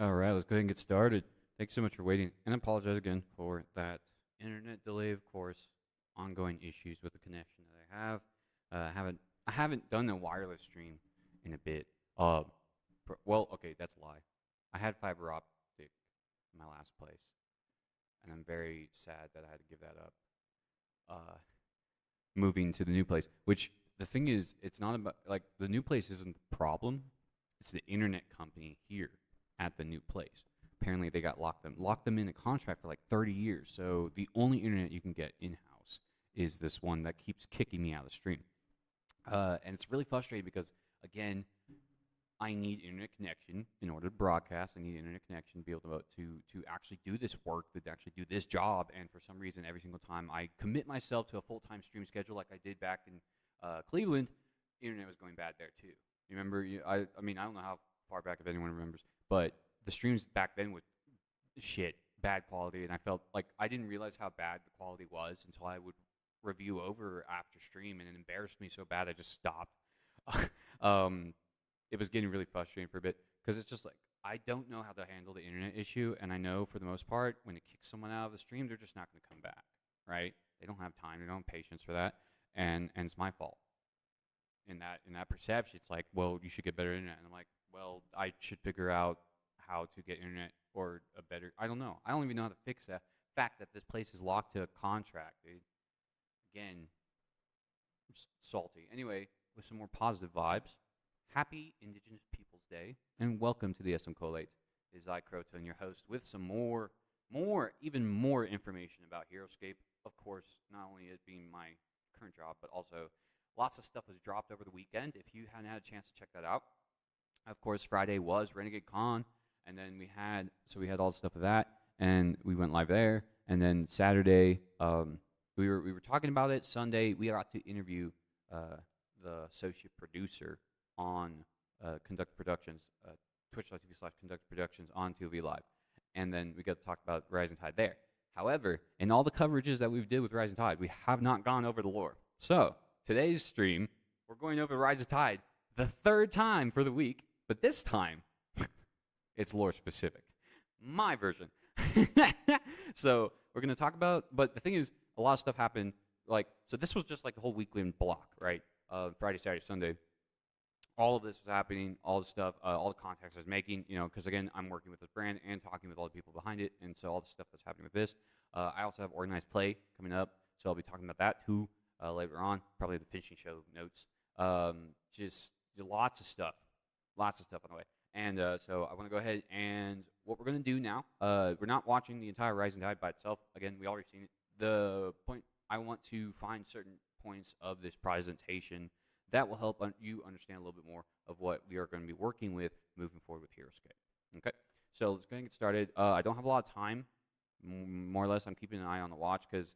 All right, let's go ahead and get started. Thanks so much for waiting, and I apologize again for that internet delay. Of course, ongoing issues with the connection that I have. I haven't done a wireless stream in a bit. Uh, well, okay, that's a lie. I had fiber optic in my last place, and I'm very sad that I had to give that up. Uh, Moving to the new place, which the thing is, it's not about like the new place isn't the problem. It's the internet company here at the new place. Apparently, they got locked them in a contract for like 30 years. So the only internet you can get in house is this one that keeps kicking me out of the stream. And it's really frustrating because again, I need internet connection in order to broadcast. I need internet connection to be able to actually do this work, to actually do this job. And for some reason, every single time I commit myself to a full-time stream schedule like I did back in Cleveland, internet was going bad there too. You remember? I mean, I don't know how far back if anyone remembers, but the streams back then was shit, bad quality, and I felt like I didn't realize how bad the quality was until I would review over after stream, and it embarrassed me so bad I just stopped. um, it was getting really frustrating for a bit because it's just like I don't know how to handle the internet issue, and I know for the most part when it kicks someone out of the stream, they're just not going to come back, right? They don't have time, they don't have patience for that, and it's my fault. In that perception, it's like, well, you should get better internet, and I'm like, well, I should figure out how to get internet or a better. I don't know. I don't even know how to fix that fact that this place is locked to a contract. Again, salty. Anyway, with some more positive vibes. Happy Indigenous Peoples Day, and welcome to the SM Collate. It is I, Croton, your host, with some even more information about Heroscape. Of course, not only it being my current job, but also lots of stuff was dropped over the weekend. If you hadn't had a chance to check that out, of course, Friday was Renegade Con, and then we had all the stuff of that, and we went live there. And then Saturday, we were talking about it. Sunday, we got to interview the associate producer on Conduct Productions, Twitch.tv/Conduct Productions on TV Live. And then we got to talk about Rising Tide there. However, in all the coverages that we've did with Rising Tide, we have not gone over the lore. So, today's stream, we're going over Rising Tide the third time for the week, but this time, it's lore specific. My version. So, we're going to talk about, but the thing is, a lot of stuff happened, so this was just like a whole weekly block, right? Friday, Saturday, Sunday. All of this was happening, all the stuff, all the contacts I was making, because again, I'm working with this brand and talking with all the people behind it, and so all the stuff that's happening with this. I also have organized play coming up, so I'll be talking about that too later on, probably the finishing show notes. Just lots of stuff on the way. And so I want to go ahead and what we're going to do now, we're not watching the entire Rising Tide by itself. Again, we already seen it. The point, I want to find certain points of this presentation that will help you understand a little bit more of what we are going to be working with moving forward with Heroscape. Okay, so let's go ahead and get started. I don't have a lot of time. More or less, I'm keeping an eye on the watch because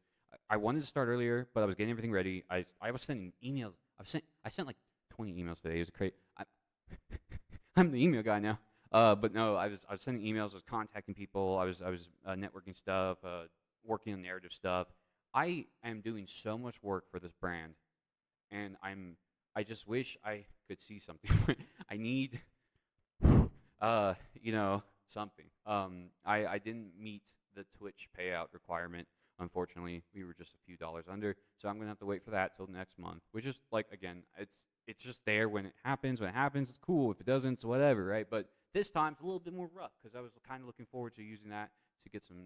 I wanted to start earlier, but I was getting everything ready. I was sending emails. I sent like 20 emails today. It was great. I'm the email guy now. But no, I was sending emails. I was contacting people. I was networking stuff, working on narrative stuff. I am doing so much work for this brand, and I just wish I could see something. I need, something. I didn't meet the Twitch payout requirement. Unfortunately, we were just a few dollars under, so I'm gonna have to wait for that till next month. Which is again, it's just there when it happens. When it happens, it's cool. If it doesn't, it's whatever, right? But this time it's a little bit more rough because I was kind of looking forward to using that to get some,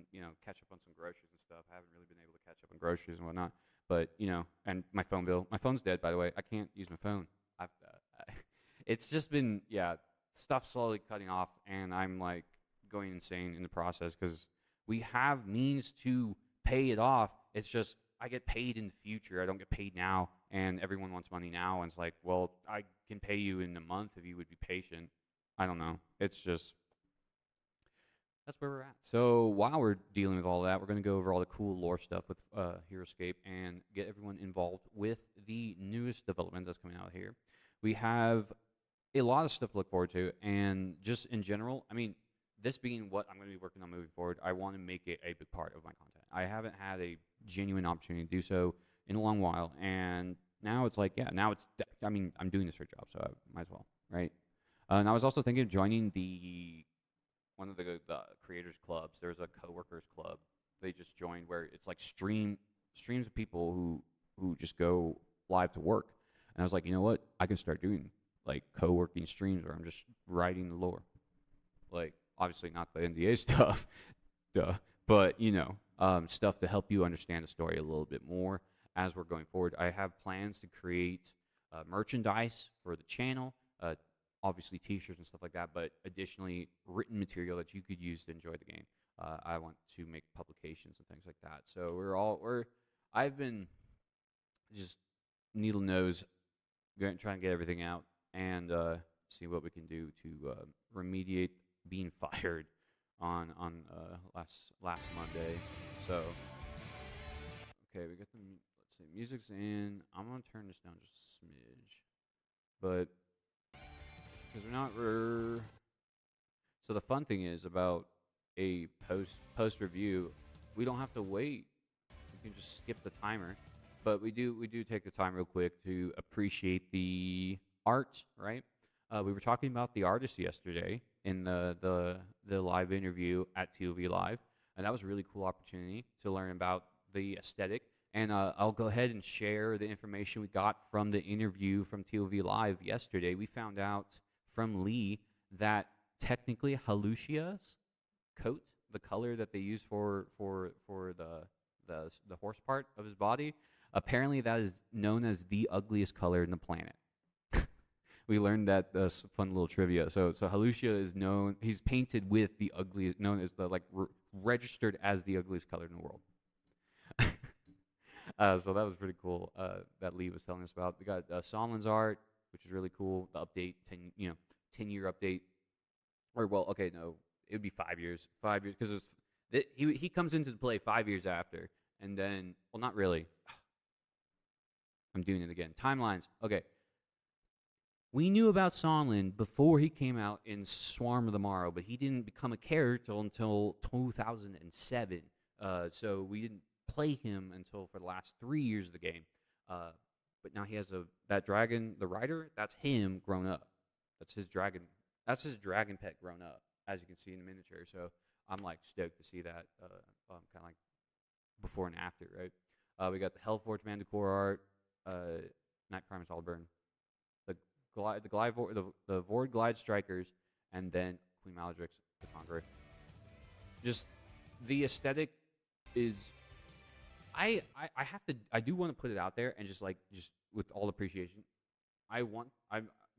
catch up on some groceries and stuff. I haven't really been able to catch up on groceries and whatnot. But and my phone bill. My phone's dead, by the way. I can't use my phone. It's just been stuff slowly cutting off, and I'm going insane in the process because we have means to pay it off. It's just I get paid in the future. I don't get paid now, and everyone wants money now. And it's like, well, I can pay you in a month if you would be patient. I don't know. It's just that's where we're at. So while we're dealing with all that, we're going to go over all the cool lore stuff with Heroscape and get everyone involved with the newest development that's coming out here. We have a lot of stuff to look forward to, and just in general, I mean, this being what I'm going to be working on moving forward, I want to make it a big part of my content. I haven't had a genuine opportunity to do so in a long while, and now it's I'm doing this for a job, so I might as well, right? And I was also thinking of joining the one of the creators clubs. There's a coworkers club they just joined where it's like streams of people who just go live to work. And I was like, you know what? I can start doing like co-working streams where I'm just writing the lore. Like obviously not the NDA stuff, duh, but stuff to help you understand the story a little bit more as we're going forward. I have plans to create merchandise for the channel, obviously t-shirts and stuff like that, but additionally written material that you could use to enjoy the game. I want to make publications and things like that. So I've been just needle nose trying to get everything out and see what we can do to remediate being fired on last Monday. So okay, we got the let's see, music's in. I'm gonna turn this down just a smidge, but because we're not. So the fun thing is about a post review, we don't have to wait. We can just skip the timer, but we do take the time real quick to appreciate the art, right? We were talking about the artist yesterday in the live interview at TOV Live, and that was a really cool opportunity to learn about the aesthetic. And I'll go ahead and share the information we got from the interview from TOV Live yesterday. We found out from Lee that technically Halucia's coat, the color that they use for the horse part of his body, apparently that is known as the ugliest color in the planet. We learned that fun little trivia. So Halucia is known. He's painted with the ugliest, known as the registered as the ugliest color in the world. So that was pretty cool. That Lee was telling us about. We got Sonnen's art, which is really cool. The update, 10-year update. Or well, okay, no, it would be 5 years. 5 years because he comes into the play 5 years after, and then well, not really. I'm doing it again. Timelines. Okay. We knew about Sonlin before he came out in Swarm of the Morrow, but he didn't become a character until 2007. So we didn't play him until for the last 3 years of the game. But now he has that dragon, the rider. That's him grown up. That's his dragon. That's his dragon pet grown up, as you can see in the miniature. So I'm like stoked to see that. Kind of like before and after, right? We got the Hellforge Manticore art, Night Primus Allburn. The Vord Glide Strikers, and then Queen Maladrix, the Conqueror. Just the aesthetic is, I do want to put it out there and just with all appreciation,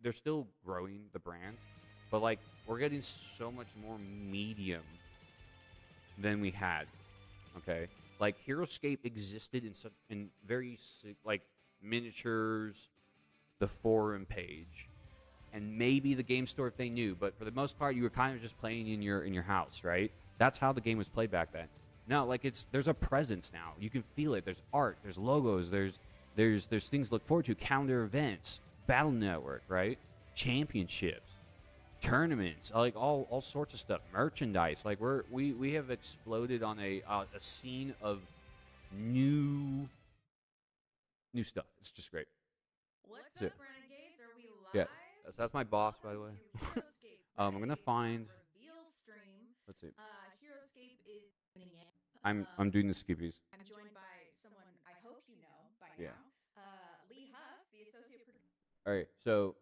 they're still growing the brand, but like we're getting so much more medium than we had. Okay, like Heroscape existed in very like miniatures, the forum page, and maybe the game store if they knew, but for the most part you were kind of just playing in your house, right? That's how the game was played back then. Now like there's a presence now. You can feel it. There's art, there's logos, there's things to look forward to, calendar events, battle network, right? Championships, tournaments, like all sorts of stuff, merchandise. Like we have exploded on a scene of new stuff. It's just great. What's up, Renegades? Are we live? Yeah, that's my boss, by the way. I'm gonna find. Let's see. Heroscape is opening it. I'm doing the skippies. I'm joined by someone I hope you know by Yeah. now. Lee Huff, the associate producer. All right, so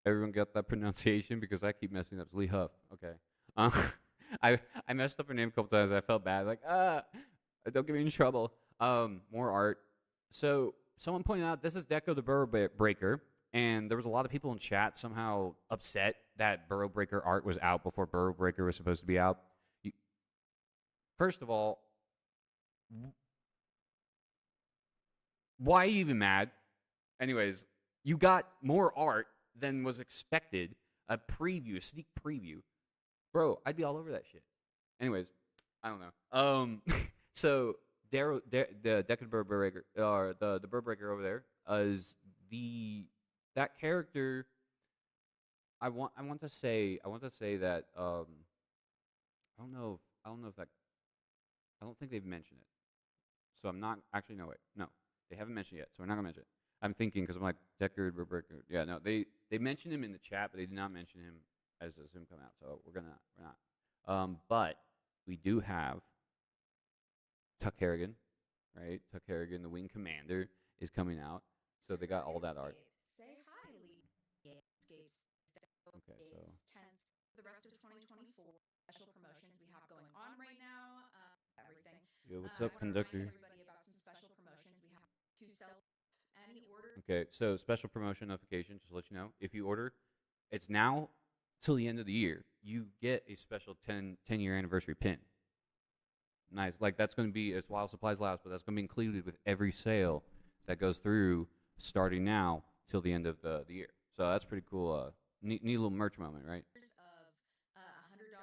everyone got that pronunciation because I keep messing up. It's Lee Huff. Okay. I messed up her name a couple times. I felt bad. Like don't get me in trouble. More art. So someone pointed out this is Deco the Burrow Breaker, and there was a lot of people in chat somehow upset that Burrow Breaker art was out before Burrow Breaker was supposed to be out. First of all, why are you even mad? Anyways, you got more art than was expected. A sneak preview. Bro, I'd be all over that shit. Anyways, I don't know. So the Deco Burrow Breaker, or the Burrow Breaker over there, is that character. I want to say that I don't know if that. I don't think they've mentioned it. So I'm not actually no, they haven't mentioned it yet. So we're not gonna mention it. I'm thinking because I'm like Deckard Burrow Breaker. Yeah, no, they mentioned him in the chat, but they did not mention him as the Zoom come out. So we're not. But we do have Tuck Harrigan, right? Tuck Harrigan, the Wing Commander, is coming out. So they got all that art. Say hi, Lee. Escapes. Okay, so It's 10th. The rest of 2024 special promotions we have going on right now. Everything. yo, what's I up, want to remind conductor? everybody about some special promotions we have to sell any order. Okay, so special promotion notification, just to let you know, if you order, it's now till the end of the year. You get a special 10-year anniversary pin. Nice. Like, that's going to be, it's while supplies last, but that's going to be included with every sale that goes through starting now till the end of the year. So that's pretty cool. Neat little merch moment, right? Of $100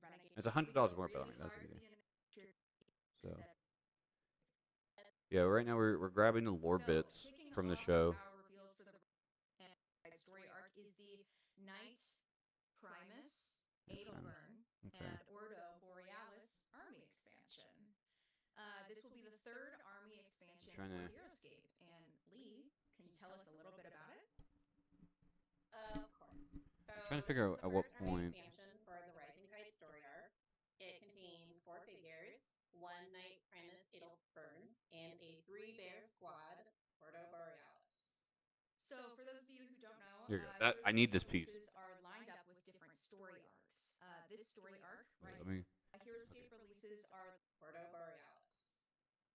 Renegade. It's $100 more, but I mean, that's easy. So, yeah, right now we're grabbing the lore bits from the show. Our reveals for the story arc is the Knight Primus, Adelburn, Okay. and Ordo Borealis army expansion. This will be the third army expansion for Heroscape. And Lee, can you tell us a little bit about it? Of course. So I'm trying to figure out at what point. Expansion for the Rising Tide story arc. It contains 4 figures, 1 Knight Primus Adelburn, and a 3-bear squad, Ordo Borealis. So, for those of you who don't know, Here you go. I need this piece. Are lined up with different story arcs. This story arc, Wait, Rising Heroscape releases are Ordo Borealis.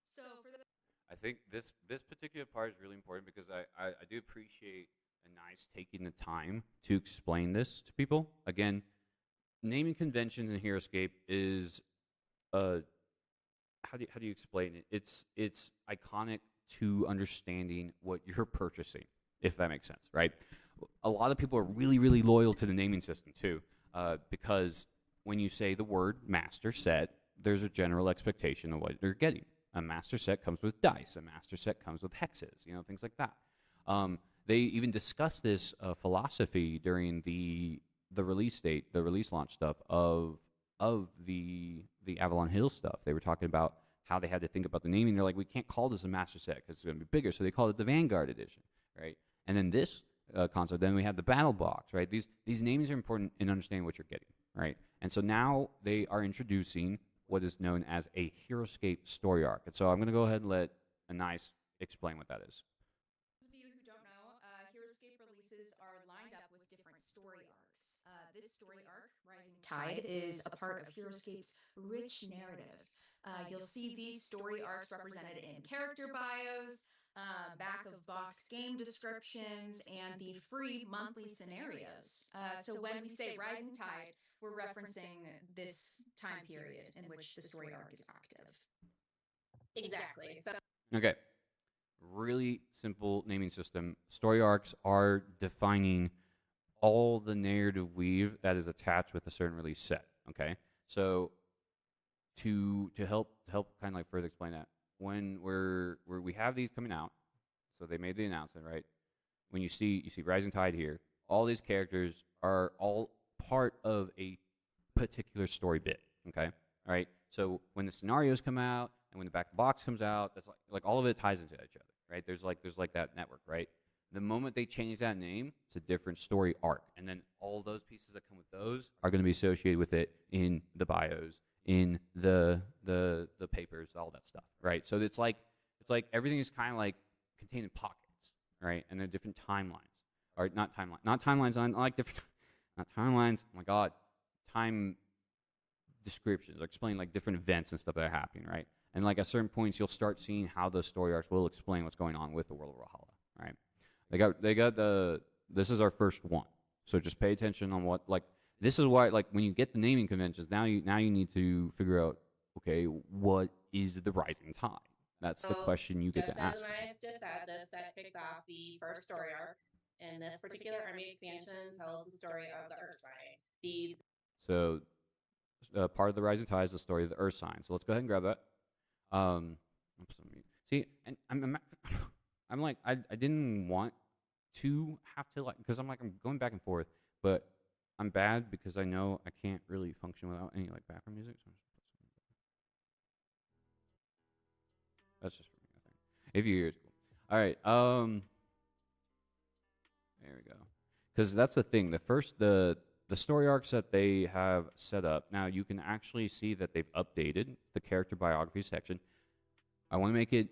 So for the I think this particular part is really important because I do appreciate a nice taking the time to explain this to people. Again, naming conventions in Heroscape is how do you explain it? It's iconic to understanding what you're purchasing, if that makes sense, right? A lot of people are really loyal to the naming system too, because when you say the word master set, there's a general expectation of what you're getting. A master set comes with dice. A master set comes with hexes, things like that. They even discussed this philosophy during the release date, the release launch stuff of the Avalon Hill stuff. They were talking about how they had to think about the naming. They're like, we can't call this a master set because it's going to be bigger, so they called it the Vanguard Edition, right? And then this concept, then we have the Battle Box, right? These namings are important in understanding what you're getting, right? And so now they are introducing what is known as a Heroscape story arc. And so I'm going to go ahead and let Anais explain what that is. those of you who don't know, Heroscape releases are lined up with different story arcs. This story arc, Rising Tide, is a part of Heroscape's rich narrative. You'll see these story arcs represented in character bios, back of box game descriptions, and the free monthly scenarios. So when we say Rising Tide, we're referencing this time period in which the story arc is active. Exactly. So Okay. Really simple naming system. Story arcs are defining all the narrative weave that is attached with a certain release set. Okay. So to help kind of like further explain that, when we have these coming out, so they made the announcement, right? When you see Rising Tide here, all these characters are all part of a particular story bit. Okay. All right. So when the scenarios come out and when the back of the box comes out, that's like all of it ties into each other, right? There's like that network, right? The moment they change that name, it's a different story arc, and then all those pieces that come with those are going to be associated with it in the bios, in the papers, all that stuff, right? So it's like everything is kind of like contained in pockets, right? And they're different timelines, or not timelines on like different, not timelines. Oh my God, time descriptions, or explain like different events and stuff that are happening, right? And like at certain points, you'll start seeing how those story arcs will explain what's going on with the world of Valhalla, right? They got this is our first one, so just pay attention on what, like, this is why, like, when you get the naming conventions, now you need to figure out, okay, what is the Rising Tide? That's the question you get to ask. Just as Anais just said, this set kicks off the first story arc, and this particular army expansion tells the story of the Earth Sign. So part of the Rising Tide is the story of the Earth Sign. So let's go ahead and grab that. See, and I'm like, I didn't want to have to, like, because I'm going back and forth, but I'm bad because I know I can't really function without any like background music. So that's just for me, I think. If you hear it's cool. All right. There we go. Because that's the thing. The the story arcs that they have set up. Now, you can actually see that they've updated the character biography section. I want to make it,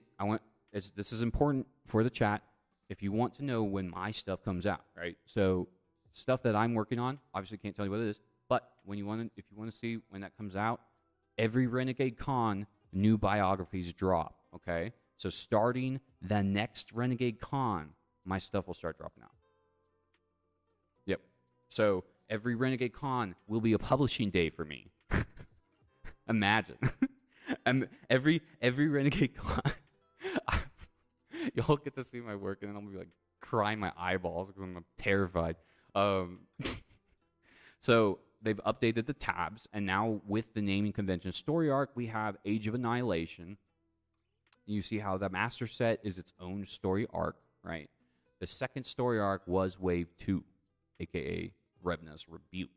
this is important for the chat. If you want to know when my stuff comes out, right? So, stuff that I'm working on, obviously can't tell you what it is, but when if you want to see when that comes out, every Renegade Con, new biographies drop, okay? So starting the next Renegade Con, my stuff will start dropping out. Yep. So every Renegade Con will be a publishing day for me. Imagine. And every Renegade Con, y'all get to see my work, and then I'm gonna be like crying my eyeballs because I'm terrified. So they've updated the tabs, and now with the naming convention story arc, we have Age of Annihilation. You see how the master set is its own story arc, right? The second story arc was Wave 2, aka Rebna's Rebuke.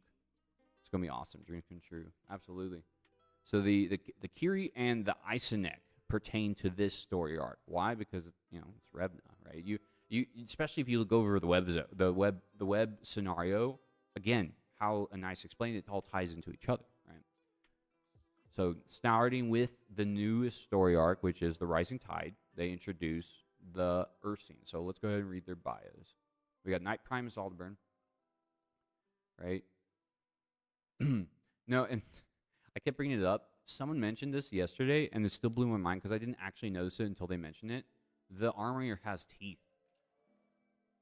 It's gonna be awesome. Dreams come true. Absolutely. So the Kiri and the Isanek pertain to this story arc. Why? Because it's Rebna, right? You especially if you look over the web scenario, again, how Anais explained it all ties into each other, right? So starting with the newest story arc, which is the Rising Tide, they introduce the Ursine. So let's go ahead and read their bios. We got Knight Primus Aldeburn, right? No, and I kept bringing it up. Someone mentioned this yesterday, and it still blew my mind because I didn't actually notice it until they mentioned it. The armor here has teeth.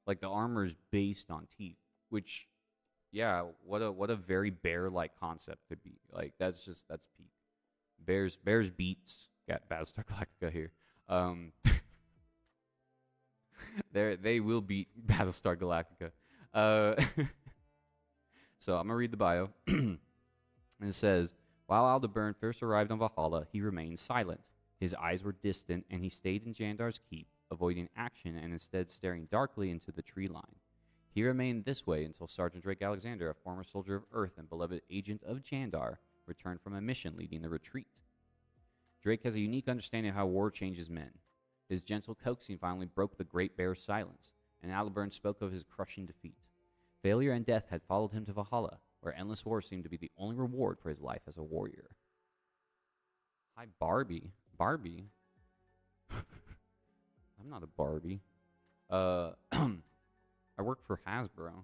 Like, the armor is based on teeth, which, yeah, what a very bear-like concept to be. Like, that's peak. Bears beats. Got Battlestar Galactica here. They will beat Battlestar Galactica. So I'm gonna read the bio, and it says, while Aldeburn first arrived on Valhalla, he remained silent. His eyes were distant, and he stayed in Jandar's keep, avoiding action and instead staring darkly into the tree line. He remained this way until Sergeant Drake Alexander, a former soldier of Earth and beloved agent of Jandar, returned from a mission leading the retreat. Drake has a unique understanding of how war changes men. His gentle coaxing finally broke the Great Bear's silence, and Aldeburn spoke of his crushing defeat. Failure and death had followed him to Valhalla, where endless war seemed to be the only reward for his life as a warrior. Hi, Barbie. Barbie? I'm not a Barbie. I work for Hasbro.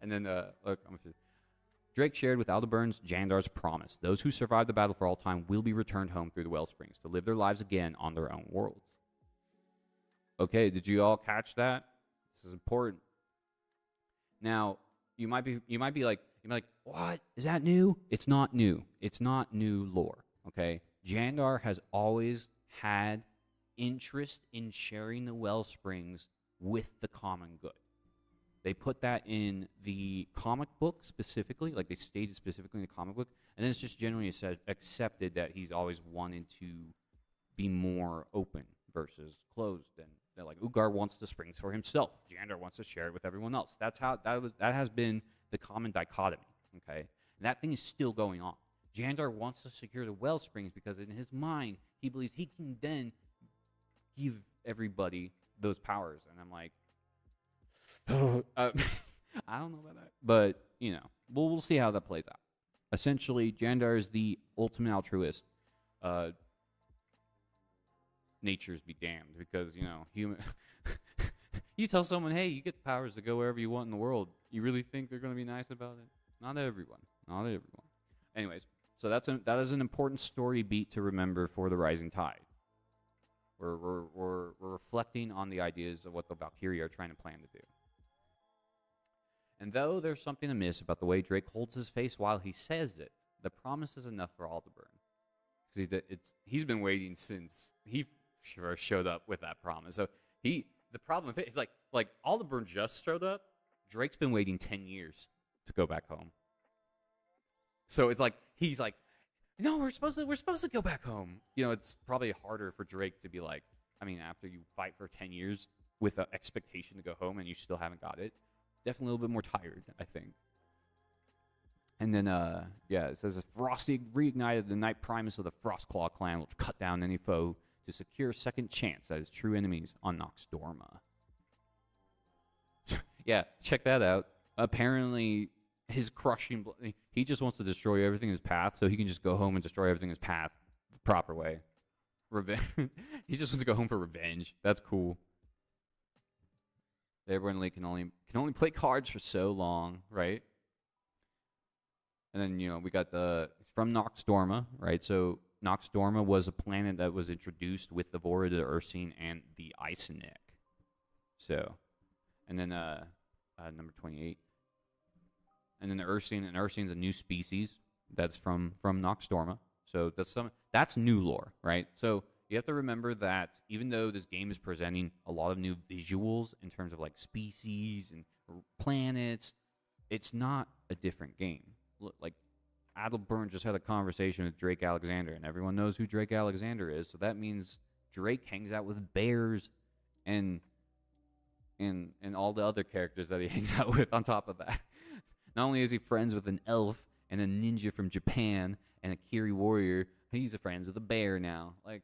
And then, look, Drake shared with Aldeburn's Jandar's promise. Those who survive the battle for all time will be returned home through the Wellsprings to live their lives again on their own worlds. Okay, did you all catch that? This is important. Now, you might be like, what? Is that new? It's not new. It's not new lore, okay? Jandar has always had interest in sharing the Wellsprings with the common good. They put that in the comic book specifically, like they stated specifically in the comic book, and then it's just generally accepted that he's always wanted to be more open versus closed. And they're like, Ugar wants the springs for himself. Jandar wants to share it with everyone else. That's how that has been the common dichotomy. Okay, and that thing is still going on. Jandar wants to secure the Wellsprings because in his mind he believes he can then give everybody those powers. And I'm like, I don't know about that, but we'll see how that plays out. Essentially, Jandar is the ultimate altruist. Nature's be damned, because human. You tell someone, hey, you get the powers to go wherever you want in the world. You really think they're going to be nice about it? Not everyone. Not everyone. Anyways, so that is an important story beat to remember for the Rising Tide. We're reflecting on the ideas of what the Valkyrie are trying to plan to do. And though there's something amiss about the way Drake holds his face while he says it, the promise is enough for Aldeburn. Because he's been waiting since he showed up with that promise. So the problem with it is like Aldeburn just showed up. Drake's been waiting 10 years to go back home. So it's like he's like, no, we're supposed to go back home. It's probably harder for Drake to be like, after you fight for 10 years with an expectation to go home and you still haven't got it, definitely a little bit more tired, I think. And then, it says, Frosty reignited the Night Primus of the Frostclaw clan, which cut down any foe to secure a second chance at his true enemies on Nox Dorma. Yeah, check that out. apparently his crushing, he just wants to destroy everything in his path so he can just go home and destroy everything in his path the proper way. Revenge. He just wants to go home for revenge. That's cool. The Airborne Elite can only play cards for so long, right? And then, you know, we got it's from Noxdorma, right? So Noxdorma was a planet that was introduced with the Vorid, the Ursine, and the Icenic. So, and then number 28. And then the Ursine, and Ursine's a new species that's from Noxdorma. So that's new lore, right? So you have to remember that even though this game is presenting a lot of new visuals in terms of like species and planets, it's not a different game. Look, like Adelburn just had a conversation with Drake Alexander, and everyone knows who Drake Alexander is. So that means Drake hangs out with bears and all the other characters that he hangs out with on top of that. Not only is he friends with an elf and a ninja from Japan and a Kiri warrior, he's friends with a bear now. Like,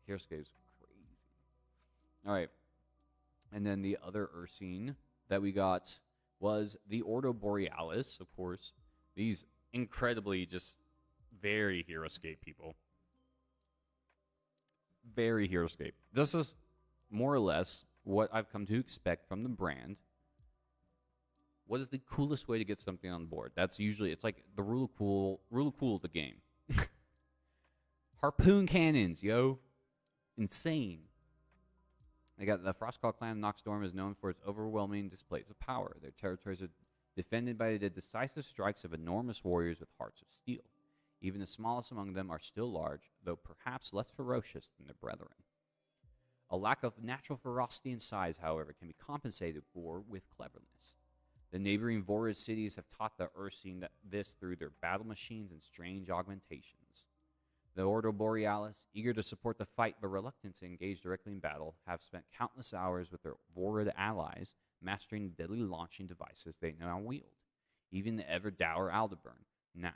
Heroscape's crazy. All right. And then the other Ursine that we got was the Ordo Borealis, of course. These incredibly just very Heroscape people. Very Heroscape. This is more or less what I've come to expect from the brand. What is the coolest way to get something on board? That's usually, it's like the rule of cool of the game. Harpoon cannons, yo. Insane. They got the Frostclaw clan of Noxdorm is known for its overwhelming displays of power. Their territories are defended by the decisive strikes of enormous warriors with hearts of steel. Even the smallest among them are still large, though perhaps less ferocious than their brethren. A lack of natural ferocity and size, however, can be compensated for with cleverness. The neighboring Vorid cities have taught the Ursine this through their battle machines and strange augmentations. The Ordo Borealis, eager to support the fight but reluctant to engage directly in battle, have spent countless hours with their Vorid allies, mastering the deadly launching devices they now wield. Even the ever-dour Aldeburn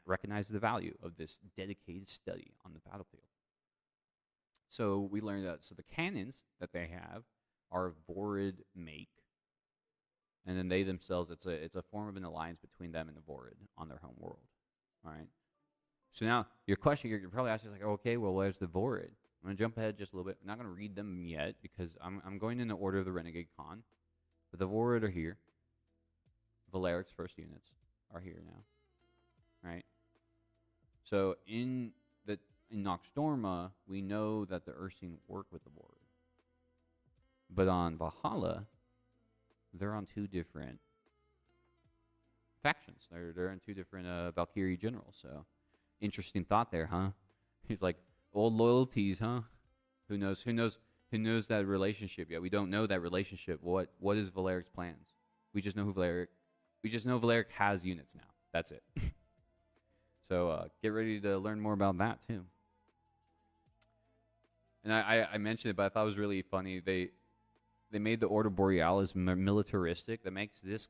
recognizes the value of this dedicated study on the battlefield. So we learned that the cannons that they have are Vorid make. And then they themselves, it's a form of an alliance between them and the Vorid on their home world. All right. So now your question, you're probably asking like, okay, well, where's the Vorid? I'm gonna jump ahead just a little bit. I'm not gonna read them yet because I'm going in the order of the Renegade Con. But the Vorid are here. Valeric's first units are here now. Right. So in Noxdorma, we know that the Ursine work with the Vorid. But on Valhalla, they're on two different factions. They're in two different Valkyrie generals. So, interesting thought there, huh? He's like, old loyalties, huh? Who knows that relationship yet? We don't know that relationship. What is Valeric's plans? We just know Valeric has units now. That's it. So get ready to learn more about that too. And I mentioned it, but I thought it was really funny. They made the Ordo Borealis militaristic. That makes this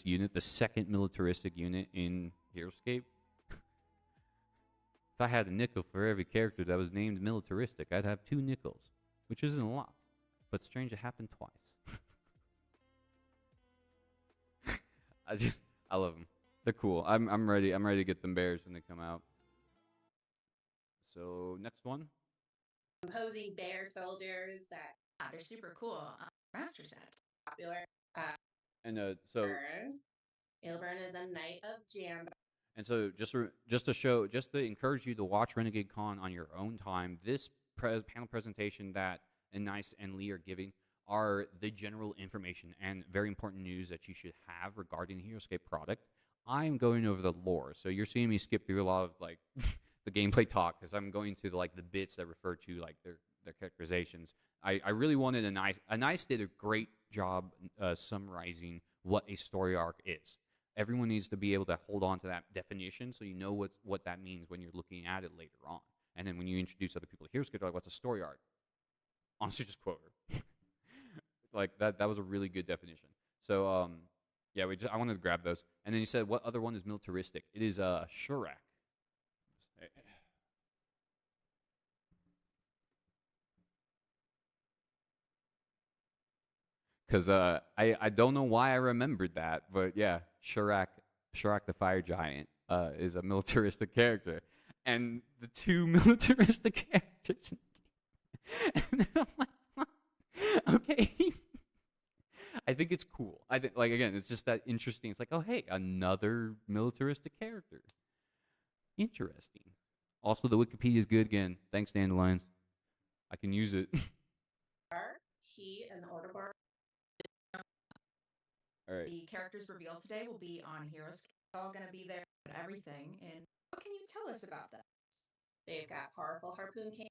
unit, the second militaristic unit in Heroscape. If I had a nickel for every character that was named militaristic, I'd have 2 nickels, which isn't a lot, but strange it happened twice. I love them. They're cool. I'm ready. I'm ready to get them bears when they come out. So next one. Imposing bear soldiers that They're super cool. Master sets. popular. So Ilburn is a knight of Jam. And so just to encourage you to watch Renegade Con on your own time, this panel presentation that Nice and Lee are giving are the general information and very important news that you should have regarding the Heroscape product. I'm going over the lore, so you're seeing me skip through a lot of like the gameplay talk because I'm going to the bits that refer to like their characterizations. I really wanted a Nice did a great job summarizing what a story arc is. Everyone needs to be able to hold on to that definition so you know what that means when you're looking at it later on. And then when you introduce other people to Heroscape, like, what's a story arc? Honestly, just quote her. Like, that was a really good definition. So, yeah, I wanted to grab those. And then you said, what other one is militaristic? It is Shurak. because I don't know why I remembered that, but yeah, Sharak the Fire Giant is a militaristic character, and the two militaristic characters. And then I'm like, what? Okay. I think it's cool. I think, like, again, it's just that interesting. It's like, oh hey, another militaristic character. Interesting. Also, the Wikipedia is good again. Thanks, Dandelions. I can use it. He and the order bar. All right. The characters revealed today will be on Heroscape. It's all going to be there and everything. And what can you tell us about that? They've got powerful harpoon cannons.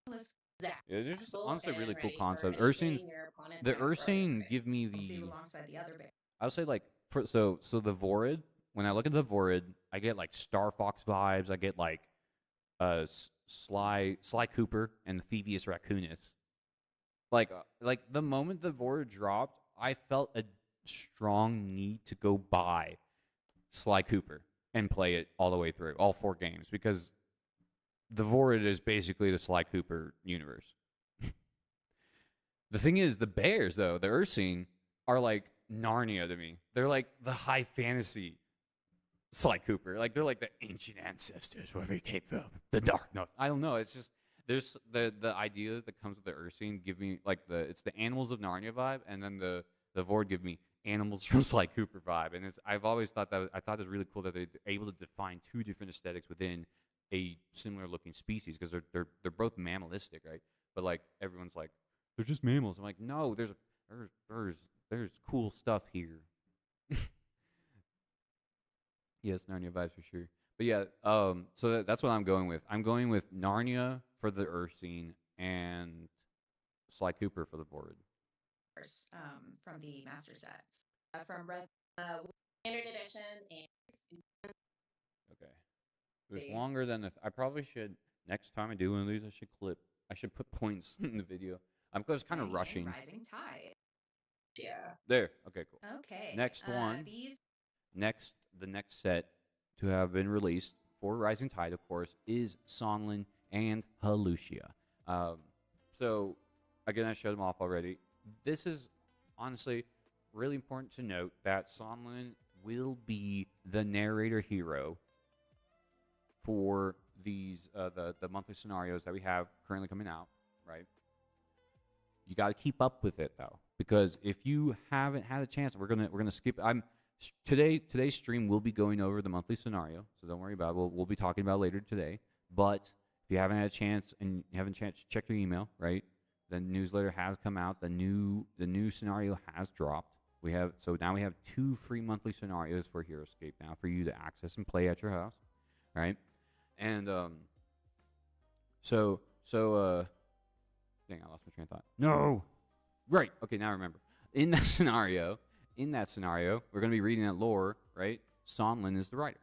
Let's Yeah, they're just Full honestly and really cool ready for concept. anything Ursines, your opponent the might throw your Ursine way. give me see the. alongside the other bear. I would say like so the Vorid. When I look at the Vorid, I get like Star Fox vibes. I get like Sly Cooper and the Thievius Raccoonus. Like the moment the Vorid dropped, I felt a strong need to go buy Sly Cooper and play it all the way through, all 4 games, because the Vorid is basically the Sly Cooper universe. The thing is, the bears, though, the Ursine, are like Narnia to me. They're like the high fantasy Sly Cooper. Like, they're like the ancient ancestors where we came from. The dark north. I don't know. It's just, there's the idea that comes with the Ursine give me, like, it's the animals of Narnia vibe, and then the Void give me animals from Sly Cooper vibe. And I've always thought that, I thought it was really cool that they're able to define 2 different aesthetics within a similar looking species, because they're both mammalistic, right? But like everyone's like, they're just mammals. I'm like, no, there's cool stuff here. Yes, Narnia vibes for sure. But yeah, so that's what I'm going with. I'm going with Narnia for the Ursine and Sly Cooper for the Vorid. From the master set. From Red Standard edition and Okay. It was longer than I probably should, next time I do one of these, I should put points in the video. I was kind of rushing. Rising Tide. yeah. There. Okay, cool. Okay. Next one. These The next set to have been released for Rising Tide, of course, is Sonlin and Halucia. So, again, I showed them off already. This is honestly really important to note that Sonlin will be the narrator hero for these the monthly scenarios that we have currently coming out, right? You got to keep up with it though, because if you haven't had a chance, we're gonna skip. Today's stream will be going over the monthly scenario, so don't worry about it. We'll be talking about it later today. But if you haven't had a chance and you haven't had a chance to check your email, right? The newsletter has come out. The new scenario has dropped. Now we have 2 free monthly scenarios for Heroscape now for you to access and play at your house, right? And dang, I lost my train of thought. No, right? Okay, now I remember. In that scenario, we're going to be reading that lore, right? Sonlin is the writer.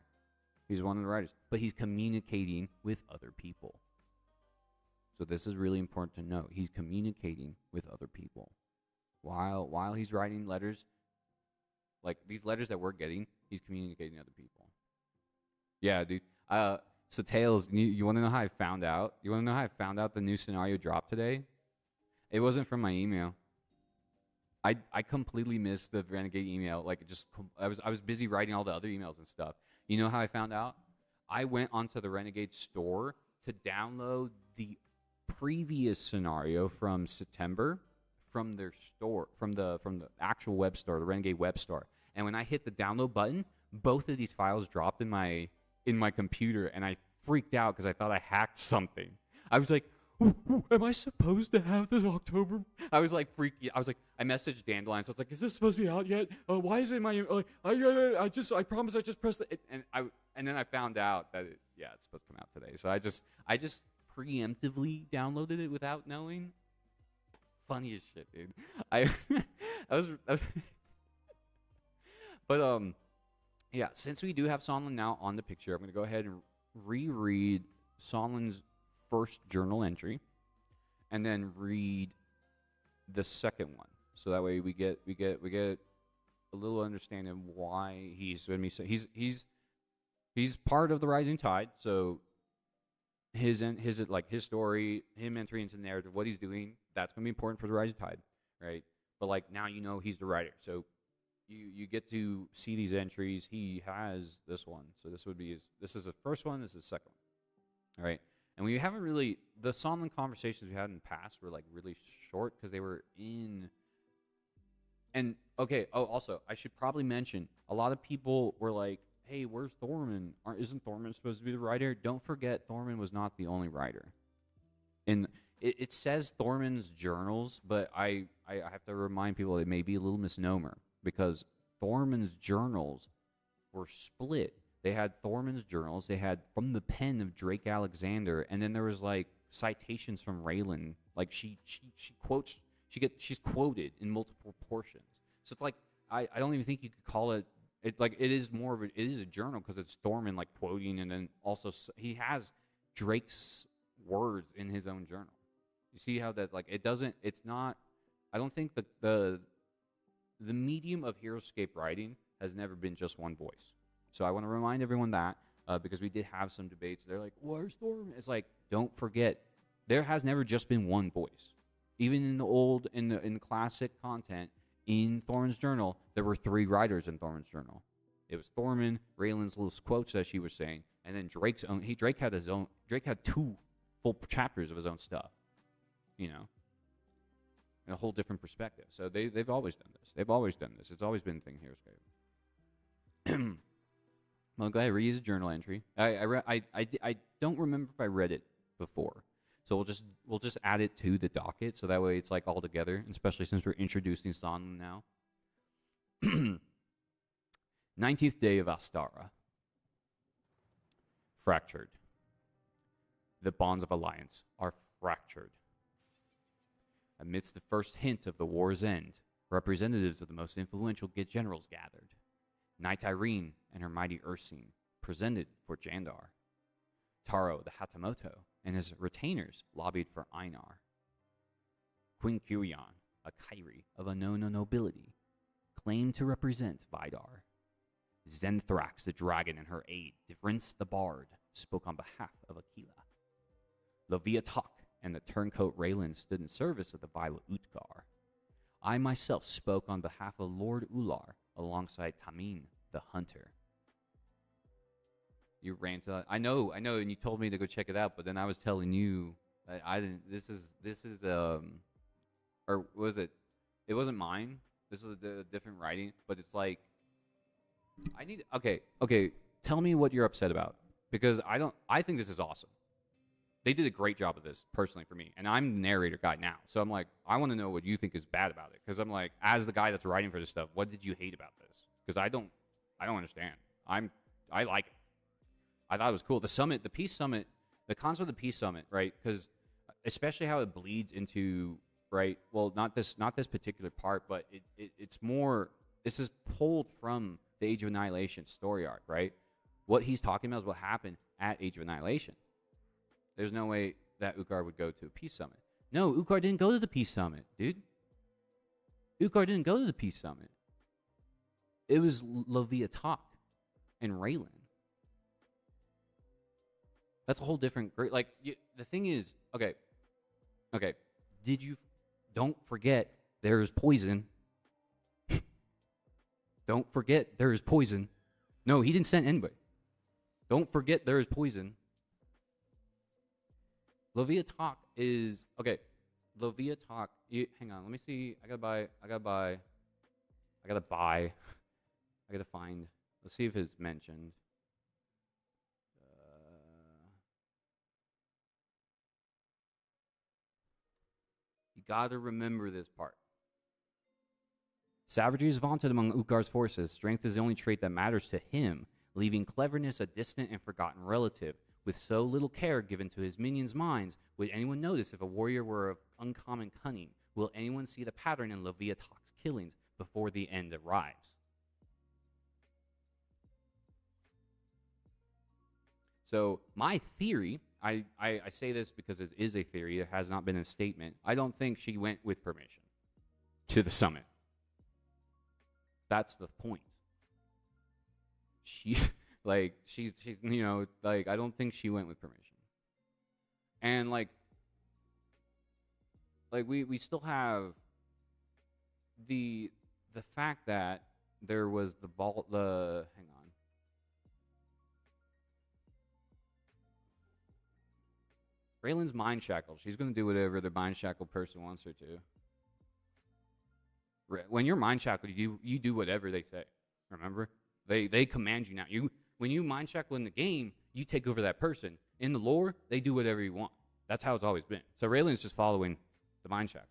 He's one of the writers, but he's communicating with other people. So this is really important to know. He's communicating with other people while he's writing letters, like these letters that we're getting. He's communicating to other people. Yeah, dude. So Tails, you want to know how I found out? You want to know how I found out the new scenario dropped today? It wasn't from my email. I completely missed the Renegade email. Like, I was busy writing all the other emails and stuff. You know how I found out? I went onto the Renegade store to download the previous scenario from September from their store, from the actual web store, the Renegade web store. And when I hit the download button, both of these files dropped in my computer, and I freaked out because I thought I hacked something. I was like, ooh, am I supposed to have this October? I was like freaking. I was like, I messaged Dandelion, so I was like, is this supposed to be out yet? Why is it in my? I promise I just pressed it, and then I found out that it's supposed to come out today. So I just preemptively downloaded it without knowing. Funny as shit, dude. But yeah, since we do have Sonlin now on the picture, I'm going to go ahead and reread Sonlin's first journal entry, and then read the second one, so that way we get a little understanding of why he's part of the Rising Tide. So his like his story, him entering into the narrative, what he's doing, that's going to be important for the Rising Tide, right? But like now you know he's the writer, so you get to see these entries. He has this one, so this would be his. This is the first one. This is the second one, all right? And we haven't really the Sonlin conversations we had in the past were like really short because they were in. And okay, oh, also I should probably mention a lot of people were like, "Hey, where's Thorman? Isn't Thorman supposed to be the writer?" Don't forget, Thorman was not the only writer. And it says Thorman's journals, but I have to remind people it may be a little misnomer because Thorman's journals were split. They had Thorman's journals. They had from the pen of Drake Alexander, and then there was like citations from Raylan. Like she quotes. She's quoted in multiple portions. So it's like I don't even think you could call it. It like it is more of a, it is a journal because it's Thorman like quoting, and then also he has Drake's words in his own journal. You see how that like it doesn't. It's not. I don't think that the medium of Heroscape writing has never been just one voice. So I want to remind everyone that because we did have some debates. They're like, "Where's Thorman?" It's like, don't forget, there has never just been one voice. Even in the old, in the classic content, in Thorman's journal, there were 3 writers in Thorman's journal. It was Thorman, Raylan's little quotes, as she was saying, and then Drake's own. Drake had his own. Drake had 2 full chapters of his own stuff. You know, a whole different perspective. So they've always done this. They've always done this. It's always been a thing here, Heroscape. Well, go ahead, read his journal entry. I don't remember if I read it before. So we'll just add it to the docket, so that way it's like all together, especially since we're introducing Sonlin now. 19th day of Astara. Fractured. The bonds of alliance are fractured. Amidst the first hint of the war's end, representatives of the most influential generals gathered. Knight Irene and her mighty Ursine presented for Jandar. Taro the Hatamoto and his retainers lobbied for Einar. Queen Kyrian, a Kyrie of unknown nobility, claimed to represent Vidar. Zenthrax the dragon and her aide, Divrince the bard, spoke on behalf of Aquila. Leviatok and the turncoat Raylan stood in service of the vile Utgar. I myself spoke on behalf of Lord Ular alongside Tamin the hunter. You ran to that. I know, and you told me to go check it out, but then I was telling you that I didn't. This is or was it? It wasn't mine. This was a different writing, but it's like, I need. Okay. Tell me what you're upset about because I think this is awesome. They did a great job of this personally for me, and I'm the narrator guy now, so I'm like, I want to know what you think is bad about it because I'm like, as the guy that's writing for this stuff, what did you hate about this? Because I don't understand. I like it. I thought it was cool. The summit, the peace summit, the concept of the peace summit, right? Because especially how it bleeds into, right? Well, not this particular part, but it's more. This is pulled from the Age of Annihilation story arc, right? What he's talking about is what happened at Age of Annihilation. There's no way that Uthgar would go to a peace summit. No, Uthgar didn't go to the peace summit, dude. Uthgar didn't go to the peace summit. It was Leviatok and Raylan. That's a whole different great. Like the thing is, okay. Don't forget there is poison. Don't forget there is poison. No, he didn't send anybody. Don't forget there is poison. Leviatok is okay. Leviatok. Hang on. Let me see. I gotta find. Let's see if it's mentioned. You gotta remember this part. Savagery is vaunted among Uthgar's forces. Strength is the only trait that matters to him, leaving cleverness a distant and forgotten relative. With so little care given to his minions' minds, would anyone notice if a warrior were of uncommon cunning? Will anyone see the pattern in Leviatok's killings before the end arrives? So my theory, I say this because it is a theory, it has not been a statement. I don't think she went with permission to the summit. That's the point. She's I don't think she went with permission. And like we still have the fact that there was hang on. Raylan's mind shackled. She's going to do whatever the mind shackled person wants her to. When you're mind shackled, you do whatever they say. Remember? They command you now. When you mind shackle in the game, you take over that person. In the lore, they do whatever you want. That's how it's always been. So Raylan's just following the mind shackle.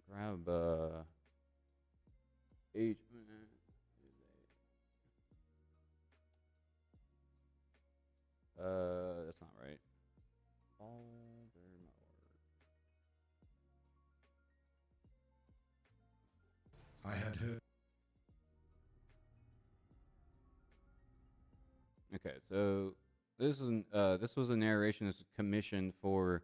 Grab H. That's not right. I had heard. Okay, so this was a narration that's commissioned for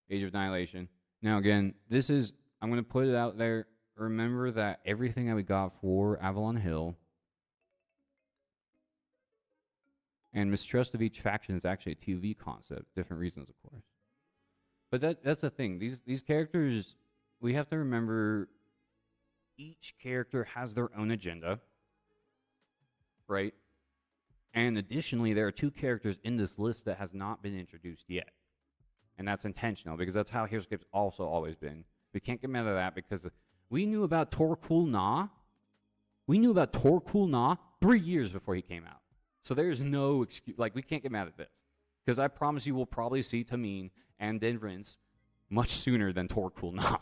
Age of Annihilation. Now again, I'm going to put it out there. Remember that everything that we got for Avalon Hill and Mistrust of each faction is actually a TV concept. Different reasons, of course. But that's the thing. These characters, we have to remember each character has their own agenda, right? And additionally, there are 2 characters in this list that has not been introduced yet. And that's intentional, because that's how Heroscape's also always been. We can't get mad at that, because we knew about Torkul Na. We knew about Torkul Na 3 years before he came out. So there's no excuse. Like, we can't get mad at this. Because I promise you we'll probably see Tamine and Denvrance much sooner than Torkul Na.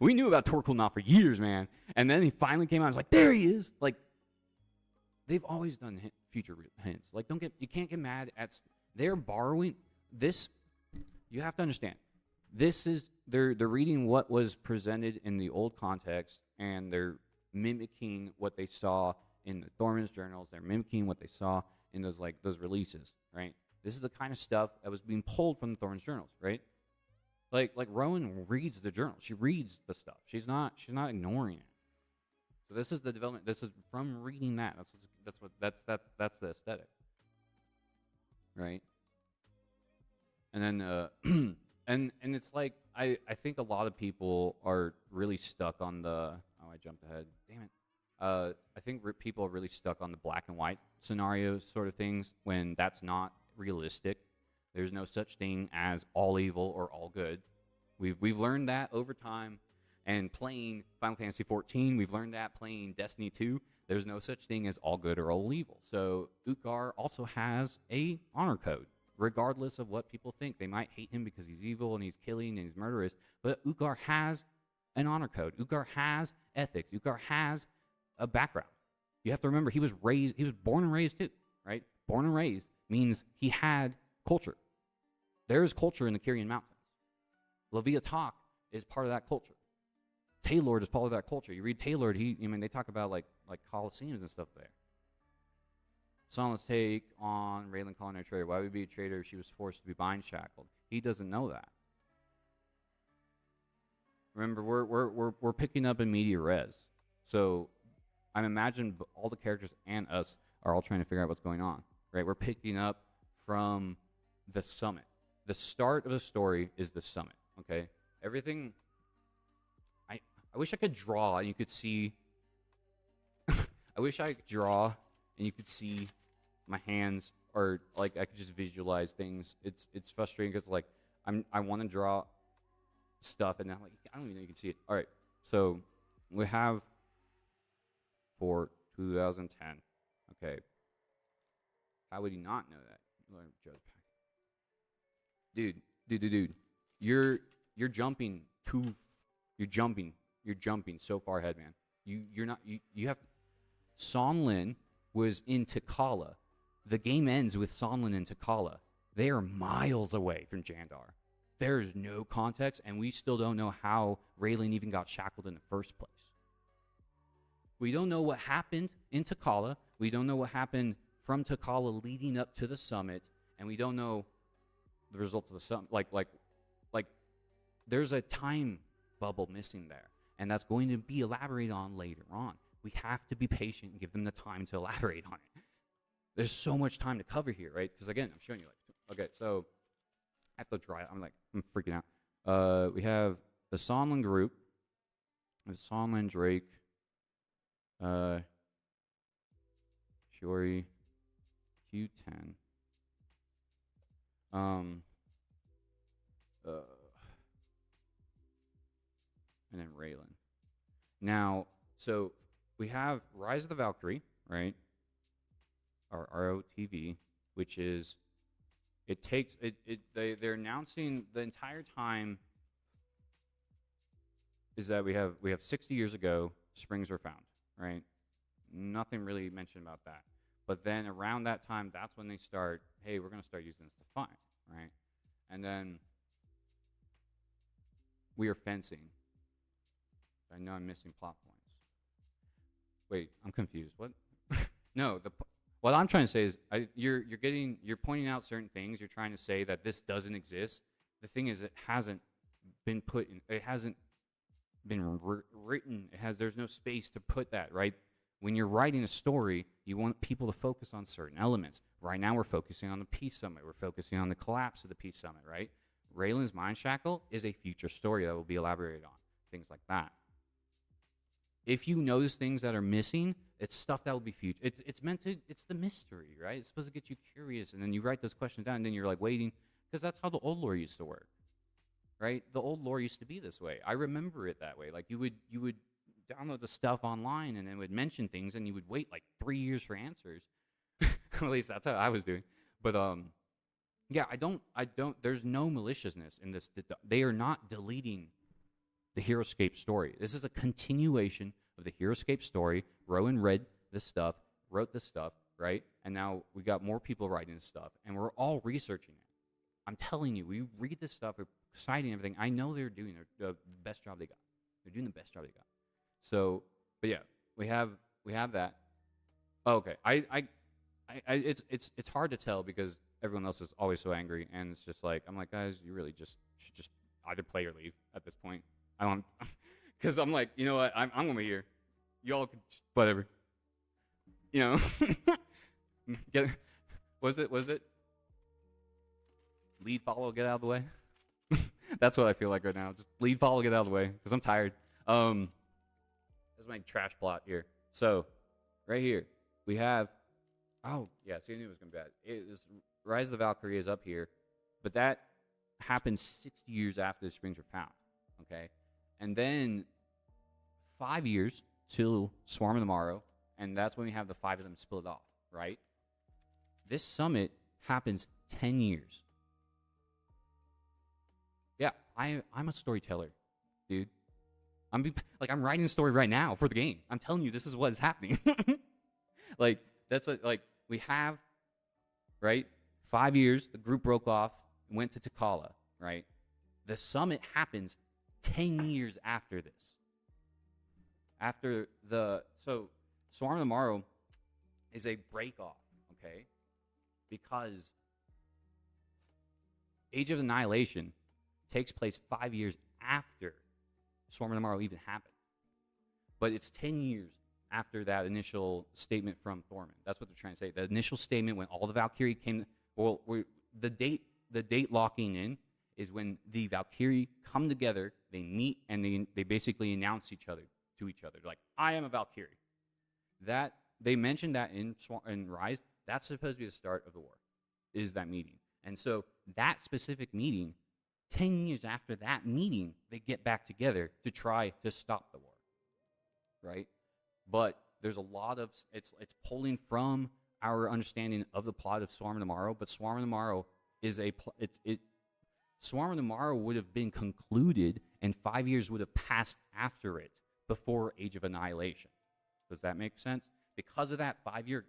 We knew about Torkul Na for years, man. And then he finally came out and was like, there he is. Like, they've always done future hints. Like, you can't get mad at, they're borrowing this. You have to understand, they're reading what was presented in the old context, and they're mimicking what they saw in the Thorman's journals. They're mimicking what they saw in those releases, right? This is the kind of stuff that was being pulled from the Thorman's journals, right? Like Rowan reads the journal. She reads the stuff. She's not ignoring it. So this is the development. This is from reading that. That's the aesthetic, right? And then and it's like I think a lot of people are really stuck on the I jumped ahead. Damn it. I think people are really stuck on the black and white scenario sort of things when that's not realistic. There's no such thing as all evil or all good. We've learned that over time, and playing Final Fantasy XIV, we've learned that playing Destiny 2. There's no such thing as all good or all evil. So Utgar also has a honor code, regardless of what people think. They might hate him because he's evil and he's killing and he's murderous, but Utgar has an honor code. Utgar has ethics. Utgar has a background. You have to remember he was born and raised too, right? Born and raised means he had culture. There is culture in the Kyrian Mountains. Leviatok is part of that culture. Taylord is part of that culture. You read Taylord, they talk about like Colosseums and stuff there. Sonla's take on Raylan calling her a traitor. Why would he be a traitor if she was forced to be bind shackled? He doesn't know that. Remember, we're picking up in media res. So I imagine all the characters and us are all trying to figure out what's going on. Right? We're picking up from the summit. The start of the story is the summit. Okay? Everything. I wish I could draw and you could see. I wish I could draw and you could see my hands, or like I could just visualize things. It's frustrating because like I want to draw stuff and I'm like I don't even know you can see it. All right, so we have for 2010. Okay, how would you not know that? Dude, you're jumping too. You're jumping so far ahead, man. You have. Sonlin was in Takala. The game ends with Sonlin in Takala. They are miles away from Jandar. There is no context, and we still don't know how Raylan even got shackled in the first place. We don't know what happened in Takala. We don't know what happened from Takala leading up to the summit, and we don't know the results of the summit. Like, there's a time bubble missing there, and that's going to be elaborated on later on. We have to be patient and give them the time to elaborate on it. There's so much time to cover here, right? Because again, I'm showing you like Okay, so I have to try it. I'm freaking out. We have the Sonlin group. The Sonlin, Drake, Shiori, Q10. And then Raylan. Now, so we have Rise of the Valkyrie, right? Or ROTV, which is they're announcing the entire time is that we have 60 years ago springs were found, right? Nothing really mentioned about that. But then around that time, that's when they start, hey, we're going to start using this to find, right? And then we are fencing. I know I'm missing plot points. Wait, I'm confused. What? No, what I'm trying to say is you're pointing out certain things. You're trying to say that this doesn't exist. The thing is, it hasn't been written. There's no space to put that, right? When you're writing a story, you want people to focus on certain elements. Right now, we're focusing on the Peace Summit. We're focusing on the collapse of the Peace Summit, right? Raylan's Mind Shackle is a future story that will be elaborated on, things like that. If you notice things that are missing, it's stuff that will be future. It's the mystery, right? It's supposed to get you curious, and then you write those questions down, and then you're like waiting, because that's how the old lore used to work, right? The old lore used to be this way. I remember it that way. Like you would download the stuff online, and it would mention things, and you would wait like 3 years for answers. At least that's how I was doing. But yeah, I don't. There's no maliciousness in this. They are not deleting the Heroscape story. This is a continuation of the Heroscape story. Rowan read this stuff, wrote this stuff, right? And now we got more people writing this stuff, and we're all researching it. I'm telling you, we read this stuff, we're citing everything. I know they're doing the best job they got. They're doing the best job they got. So, but yeah, we have that. Oh, okay, it's hard to tell because everyone else is always so angry, and it's just like I'm like, guys, you really should just either play or leave at this point. I don't, because I'm like, you know what, I'm gonna be here. Y'all can whatever, you know. Was it lead, follow, get out of the way? That's what I feel like right now. Just lead, follow, get out of the way because I'm tired. This is my trash plot here. So, right here we have. Oh yeah, see, I knew it was gonna be bad. Rise of the Valkyrie is up here, but that happened 60 years after the springs were found. Okay, and then 5 years till Swarm of the Morrow, and that's when we have the 5 of them split off. Right. This summit happens 10 years. Yeah, I'm a storyteller, dude. I'm writing a story right now for the game. I'm telling you, this is what is happening. Like that's like we have, right? 5 years, the group broke off, went to Takala, right? The summit happens 10 years after this. So Swarm of the Morrow is a break off, okay? Because Age of Annihilation takes place 5 years after Swarm of the Morrow even happened. But it's 10 years after that initial statement from Thorman. That's what they're trying to say. The initial statement when all the Valkyrie came, the date locking in is when the Valkyrie come together, they meet, and they basically announce to each other. Like, I am a Valkyrie. That, they mentioned that in Rise. That's supposed to be the start of the war, is that meeting. And so that specific meeting, 10 years after that meeting, they get back together to try to stop the war, right? But there's a lot of, it's pulling from our understanding of the plot of Swarm of the Morrow, but Swarm of the Morrow is Swarm of the Morrow would have been concluded, and 5 years would have passed after it before Age of Annihilation. Does that make sense? Because of that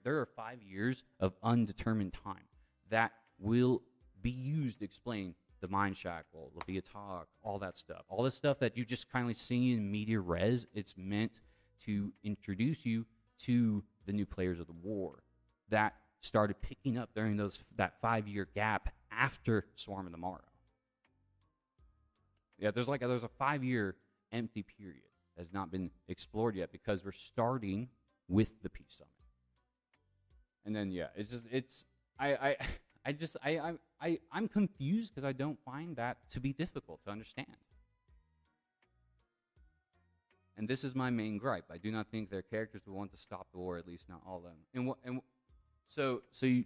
there are 5 years of undetermined time that will be used to explain the Mind Shackle, the Viatok, all that stuff. All the stuff that you just kindly see in media res, it's meant to introduce you to the new players of the war that started picking up during that 5 year gap after Swarm of the Morrow. Yeah, there's a 5 year empty period that has not been explored yet because we're starting with the Peace Summit. And then yeah, I'm confused because I don't find that to be difficult to understand. And this is my main gripe. I do not think their characters would want to stop the war, at least not all of them. So you,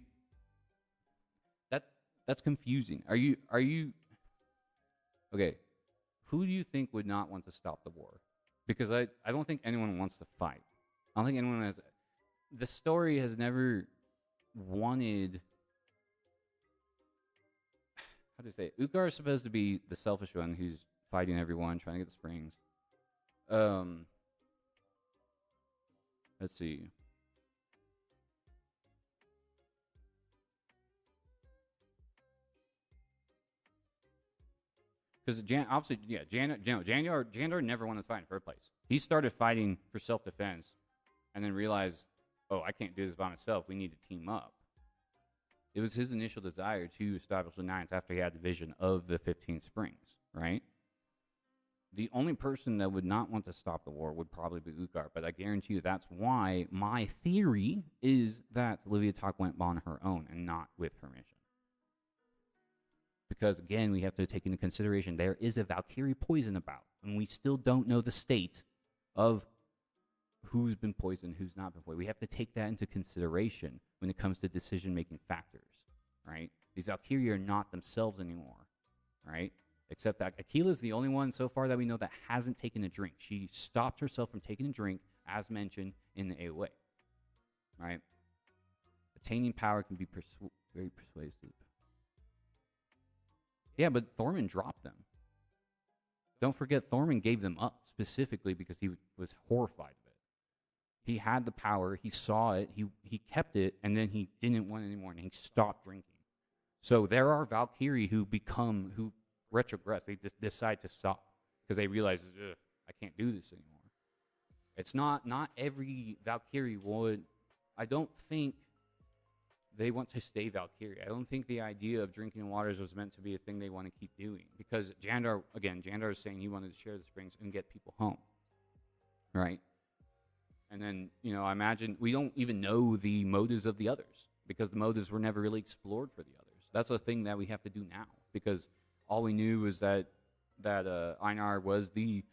that's confusing. Are you okay? Who do you think would not want to stop the war? Because I don't think anyone wants to fight. I don't think anyone has. The story has never wanted. How do I say it? Ugar is supposed to be the selfish one who's fighting everyone, trying to get the springs. Let's see. Because obviously, yeah, Jandar never wanted to fight in the first place. He started fighting for self-defense, and then realized, oh, I can't do this by myself. We need to team up. It was his initial desire to establish the Alliance after he had the vision of the 15 Springs, right? The only person that would not want to stop the war would probably be Ugar, but I guarantee you that's why my theory is that Liviatok went on her own and not with permission. Because, again, we have to take into consideration there is a Valkyrie poison about, and we still don't know the state of who's been poisoned, who's not been poisoned. We have to take that into consideration when it comes to decision-making factors, right? These Valkyrie are not themselves anymore, right? Except that Aquila is the only one so far that we know that hasn't taken a drink. She stopped herself from taking a drink, as mentioned in the AOA, right? Attaining power can be very persuasive. Yeah, but Thorman dropped them. Don't forget, Thorman gave them up specifically because he was horrified of it. He had the power, he saw it, he kept it, and then he didn't want it anymore, and he stopped drinking. So there are Valkyrie who retrogress. They just decide to stop because they realize, I can't do this anymore. It's not every Valkyrie would. I don't think they want to stay Valkyrie. I don't think the idea of drinking waters was meant to be a thing they want to keep doing. Because Jandar is saying he wanted to share the springs and get people home. Right? And then, I imagine we don't even know the motives of the others. Because the motives were never really explored for the others. That's a thing that we have to do now. Because all we knew was that Einar was the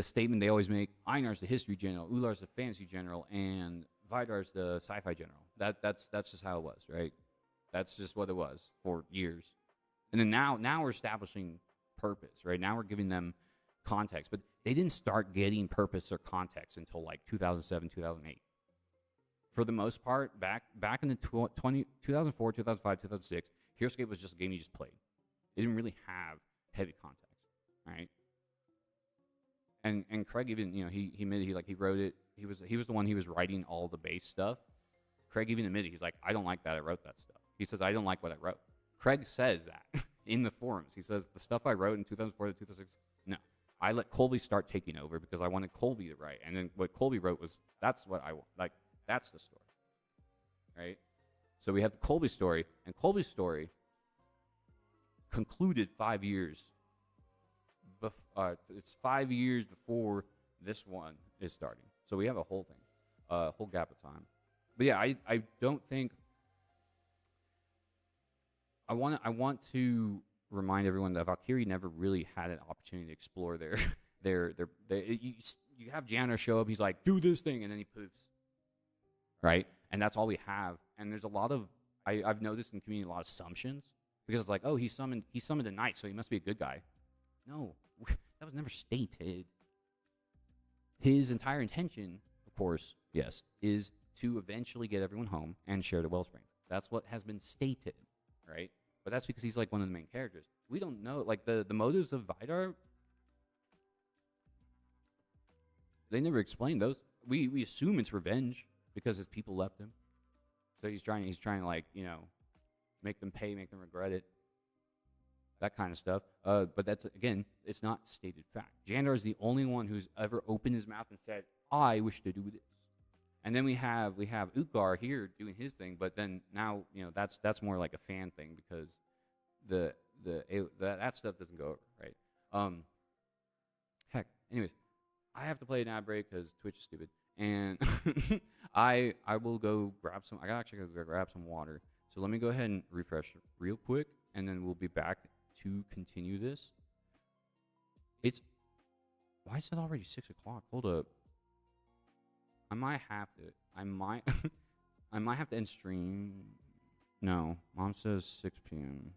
statement they always make, Einar's the history general, Ular's the fantasy general, and Vidar's the sci-fi general. That's just how it was, right? That's just what it was for years. And then now we're establishing purpose, right? Now we're giving them context. But they didn't start getting purpose or context until like 2007, 2008. For the most part, back in the 2004, 2005, 2006, Heroscape was just a game you just played. It didn't really have heavy context, right? And Craig even, he admitted he wrote it. He was the one he was writing all the base stuff. Craig even admitted, he's like, I don't like that I wrote that stuff. He says, I don't like what I wrote. Craig says that in the forums. He says, the stuff I wrote in 2004 to 2006, no. I let Colby start taking over because I wanted Colby to write. And then what Colby wrote was, that's what I want. Like, that's the story, right? So we have the Colby story, and Colby's story concluded 5 years. It's 5 years before this one is starting. So we have a whole thing, whole gap of time. But yeah, I don't think I want to remind everyone that Valkyrie never really had an opportunity to explore you have Janner show up, he's like, do this thing, and then he poofs. Right? And that's all we have. And there's a lot of I've noticed in the community a lot of assumptions. Because it's like, oh, he summoned a knight, so he must be a good guy. No, that was never stated. His entire intention, of course, yes, is to eventually get everyone home and share the Wellsprings. That's what has been stated, right? But that's because he's like one of the main characters. We don't know, like the motives of Vidar. They never explained those. We assume it's revenge because his people left him. So he's trying to like, make them pay, make them regret it. That kind of stuff. But that's, again, it's not stated fact. Jandar is the only one who's ever opened his mouth and said, I wish to do this. And then we have Ugar here doing his thing, but then now, that's more like a fan thing because that stuff doesn't go over, right? Heck, anyways, I have to play an ad break because Twitch is stupid. And I will go grab some, I gotta actually go grab some water. So let me go ahead and refresh real quick, and then we'll be back to continue this. Why is it already 6 o'clock? Hold up. I might have to. I might have to end stream. No, Mom says 6 p.m.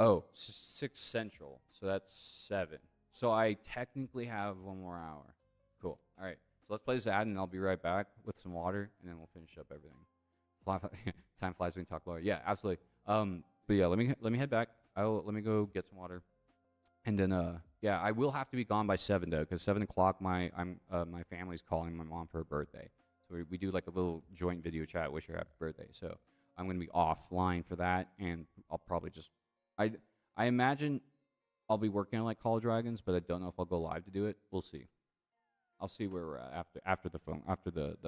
Oh, 6 Central. So that's 7. So I technically have 1 more hour. Cool. All right. So let's play this ad, and I'll be right back with some water, and then we'll finish up everything. Time flies when you talk lore. Yeah, absolutely. But yeah, let me head back. Let me go get some water, and then yeah, I will have to be gone by 7 though, because 7 o'clock my family's calling my mom for her birthday. So we do like a little joint video chat, wish her happy birthday. So I'm gonna be offline for that, and I'll probably just I imagine I'll be working on like Call of Dragons, but I don't know if I'll go live to do it. We'll see. I'll see where we're at after the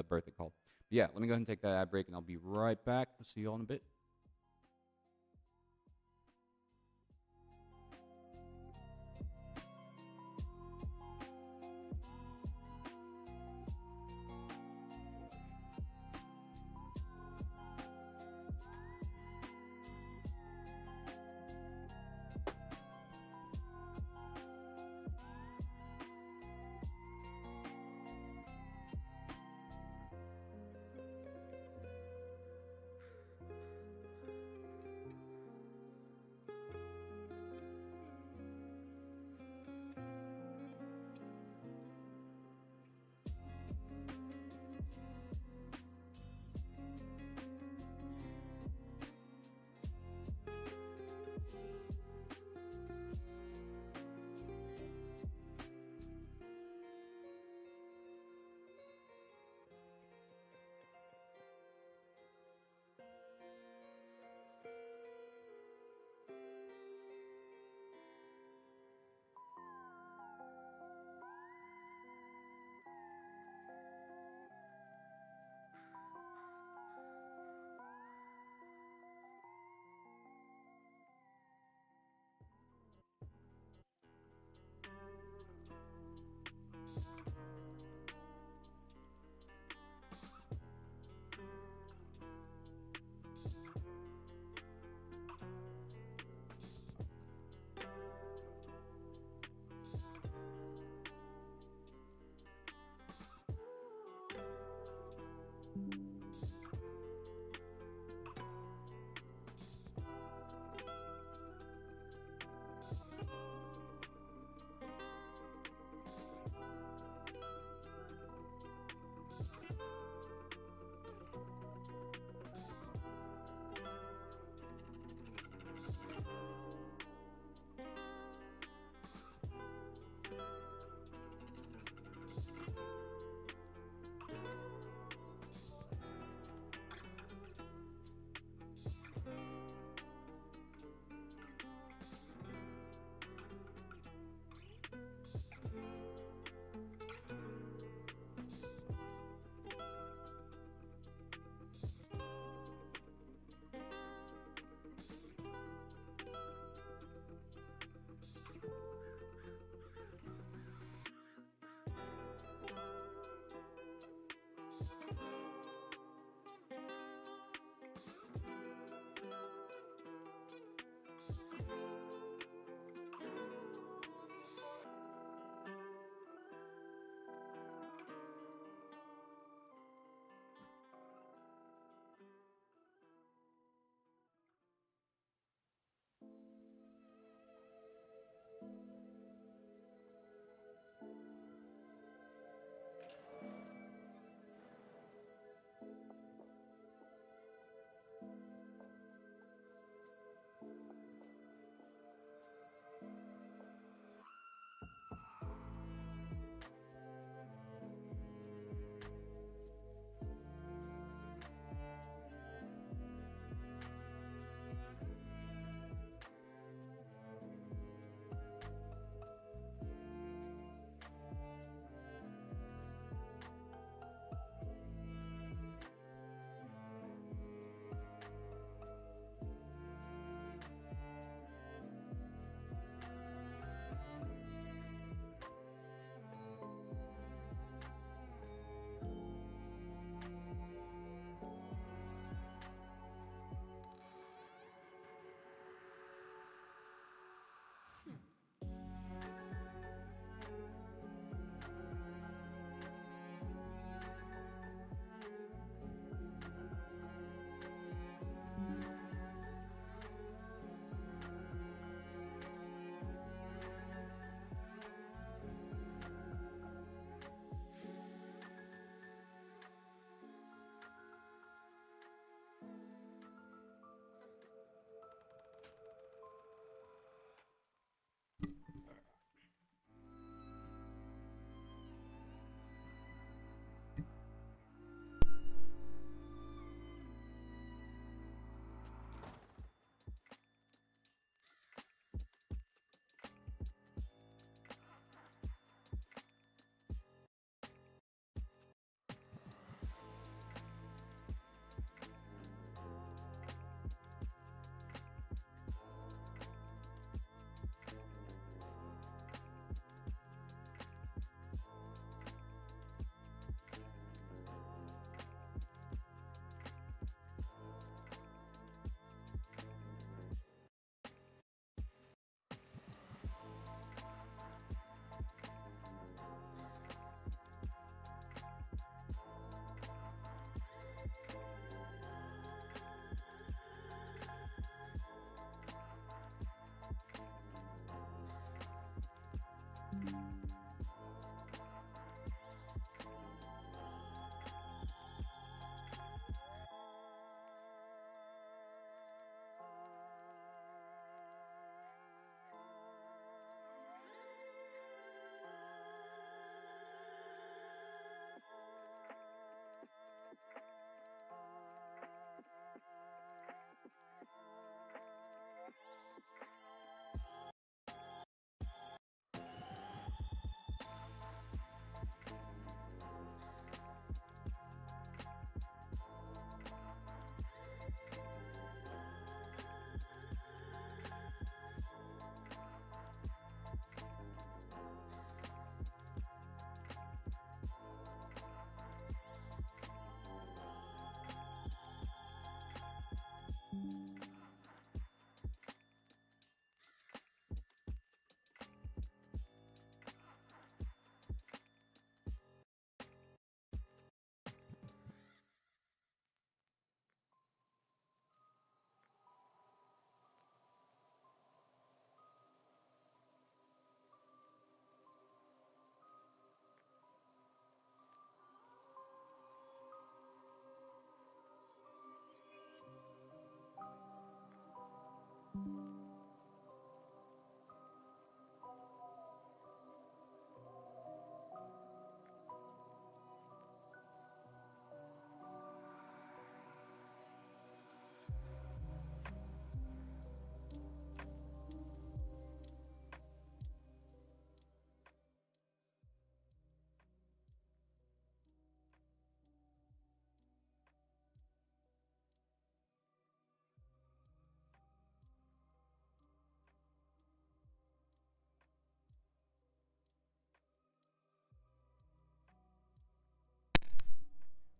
birthday call. But yeah, let me go ahead and take that ad break, and I'll be right back. I'll see you all in a bit.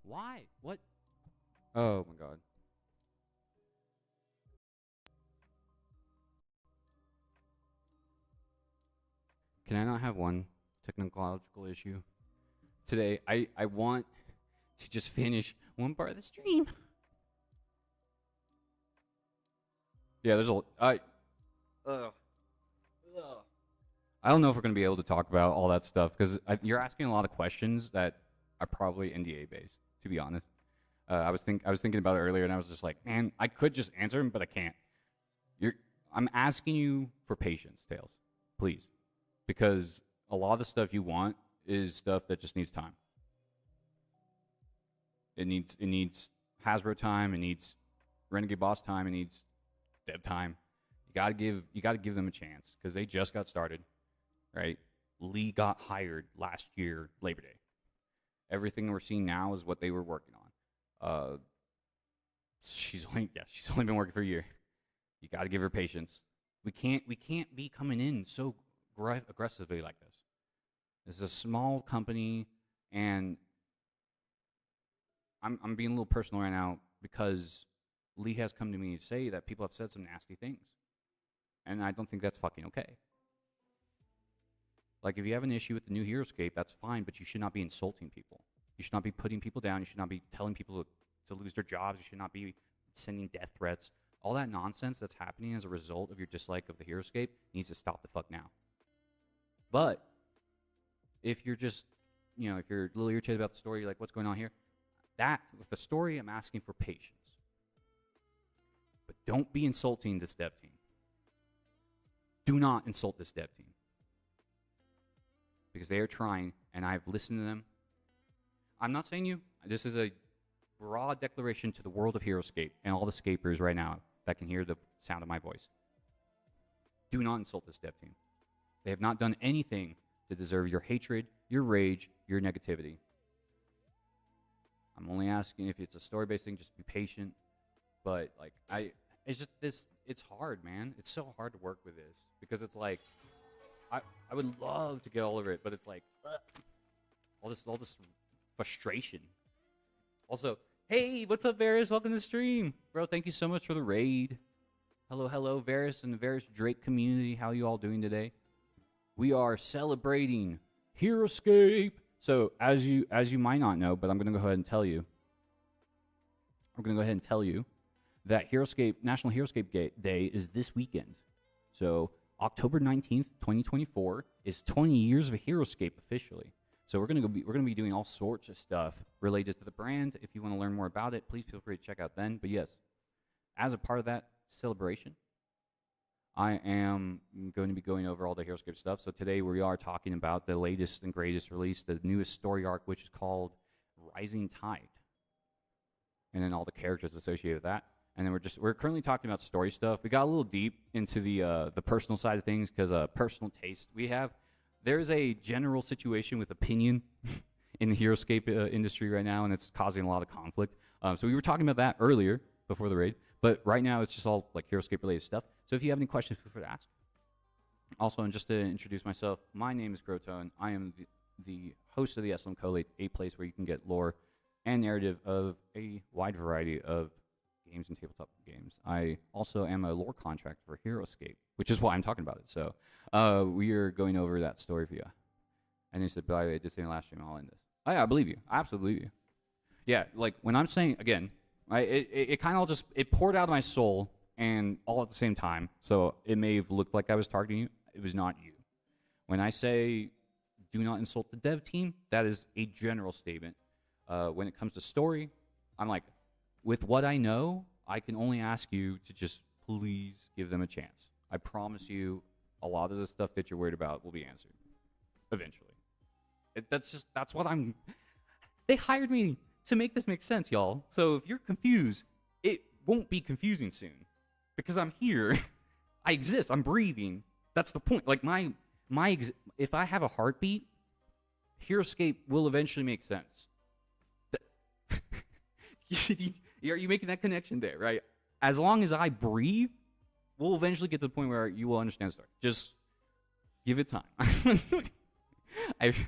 Why? What? Oh my god. Can I not have one technological issue? Today, I want to just finish one part of the stream. Yeah, there's a... I don't know if we're going to be able to talk about all that stuff, because you're asking a lot of questions that are probably NDA based, to be honest. I was thinking about it earlier, and I was just like, man, I could just answer them, but I can't. I'm asking you for patience, Tails, please, because a lot of the stuff you want is stuff that just needs time. It needs Hasbro time. It needs Renegade Boss time. It needs dev time. You gotta give them a chance, because they just got started, right? Lee got hired last year, Labor Day. Everything we're seeing now is what they were working on. She's only been working for a year. You got to give her patience. We can't be coming in so aggressively like this. This is a small company, and I'm being a little personal right now, because Lee has come to me to say that people have said some nasty things, and I don't think that's fucking okay. Like, if you have an issue with the new Heroscape, that's fine, but you should not be insulting people. You should not be putting people down. You should not be telling people to lose their jobs. You should not be sending death threats. All that nonsense that's happening as a result of your dislike of the Heroscape needs to stop the fuck now. But if you're just, if you're a little irritated about the story, you're like, what's going on here? With the story, I'm asking for patience. But don't be insulting this dev team. Do not insult this dev team. Because they are trying, and I've listened to them. I'm not saying this is a broad declaration to the world of Heroscape and all the scapers right now that can hear the sound of my voice. Do not insult this dev team. They have not done anything to deserve your hatred, your rage, your negativity. I'm only asking, if it's a story-based thing, just be patient. But it's hard, man. It's so hard to work with this, because it's like, I would love to get all over it, but it's like, all this frustration. Also, hey, what's up, Varys? Welcome to the stream. Bro, thank you so much for the raid. Hello, Varys and the Varys Drake community. How you all doing today? We are celebrating Heroscape. So, as you might not know, but I'm going to go ahead and tell you. That National Heroscape Day is this weekend. So, October 19th, 2024 is 20 years of Heroscape officially. So we're gonna be doing all sorts of stuff related to the brand. If you want to learn more about it, please feel free to check out then. But yes, as a part of that celebration, I am going to be going over all the Heroscape stuff. So today we are talking about the latest and greatest release, the newest story arc, which is called Rising Tide, and then all the characters associated with that. And then we're currently talking about story stuff. We got a little deep into the personal side of things because personal taste. There's a general situation with opinion in the Heroscape industry right now, and it's causing a lot of conflict. So we were talking about that earlier before the raid, but right now it's just all like Heroscape related stuff. So if you have any questions, feel free to ask. Also, and just to introduce myself, my name is Grotone. I am the host of the Collate, a place where you can get lore and narrative of a wide variety of games and tabletop games. I also am a lore contractor for Heroscape, which is why I'm talking about it. So we are going over that story for you. And they said, by the way, I did say in the last stream, I'll end this. Oh yeah, I believe you. I absolutely believe you. Yeah, like when I'm saying, again, it kind of just, it poured out of my soul and all at the same time. So it may have looked like I was targeting you. It was not you. When I say do not insult the dev team, that is a general statement. When it comes to story, I'm like, with what I know, I can only ask you to just please give them a chance. I promise you, a lot of the stuff that you're worried about will be answered eventually. That's what I'm. They hired me to make this make sense, y'all. So if you're confused, it won't be confusing soon because I'm here. I exist. I'm breathing. That's the point. Like if I have a heartbeat, Heroscape will eventually make sense. Are you making that connection there, right? As long as I breathe, we'll eventually get to the point where you will understand the story. Just give it time. It's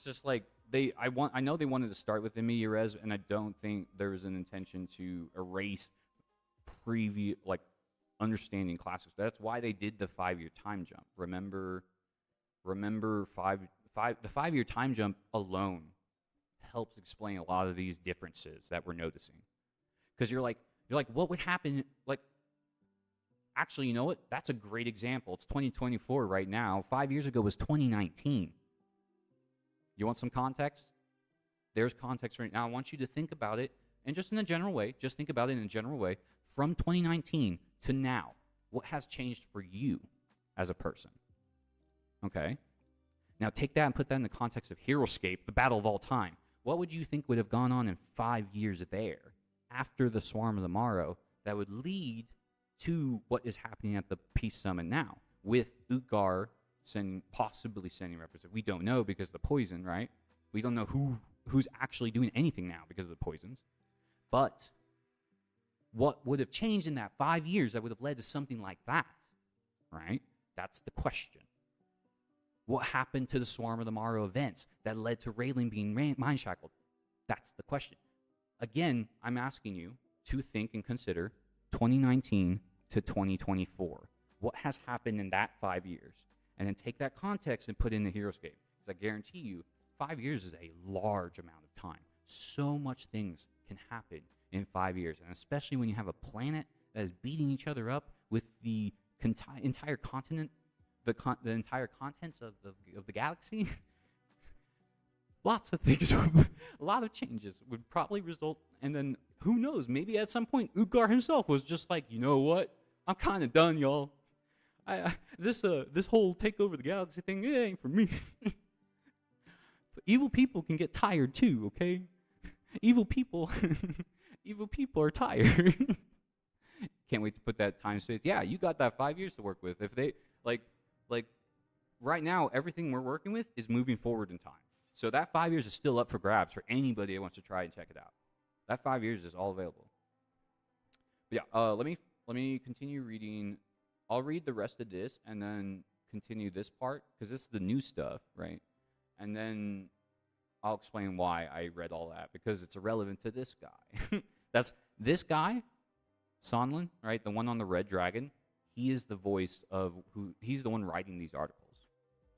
just like I know they wanted to start with Emi Yerez, and I don't think there was an intention to erase previous understanding classics. That's why they did the 5-year time jump. Remember the 5-year time jump alone helps explain a lot of these differences that we're noticing. Because you're like, what would happen? Like, actually, you know what? That's a great example. It's 2024 right now. 5 years ago was 2019. You want some context? There's context right now. I want you to think about it, and just in a general way, just think about it in a general way. From 2019 to now, what has changed for you as a person? Okay? Now take that and put that in the context of Heroscape, the battle of all time. What would you think would have gone on in 5 years there after the Swarm of the Morrow that would lead to what is happening at the Peace Summit now with Utgar possibly sending representatives? We don't know because of the poison, right? We don't know who's actually doing anything now because of the poisons. But what would have changed in that 5 years that would have led to something like that, right? That's the question. What happened to the Swarm of the Morrow events that led to Raylan being mind shackled? That's the question. Again, I'm asking you to think and consider 2019 to 2024. What has happened in that 5 years? And then take that context and put it in the Heroscape. Because I guarantee you, 5 years is a large amount of time. So much things can happen in 5 years. And especially when you have a planet that is beating each other up with the entire continent, the entire contents of the galaxy. Lots of things, a lot of changes would probably result, and then who knows, maybe at some point Utgar himself was just like, you know what, I'm kind of done, y'all. This whole take over the galaxy thing, it ain't for me. But evil people can get tired too, okay? Evil people are tired. Can't wait to put that time space. Yeah, you got that 5 years to work with. If they like right now, everything we're working with is moving forward in time. So that 5 years is still up for grabs for anybody that wants to try and check it out. That 5 years is all available. But yeah, let me continue reading. I'll read the rest of this and then continue this part because this is the new stuff, right? And then I'll explain why I read all that because it's irrelevant to this guy. That's this guy, Sonlin, right? The one on the red dragon. He is the voice of he's the one writing these articles.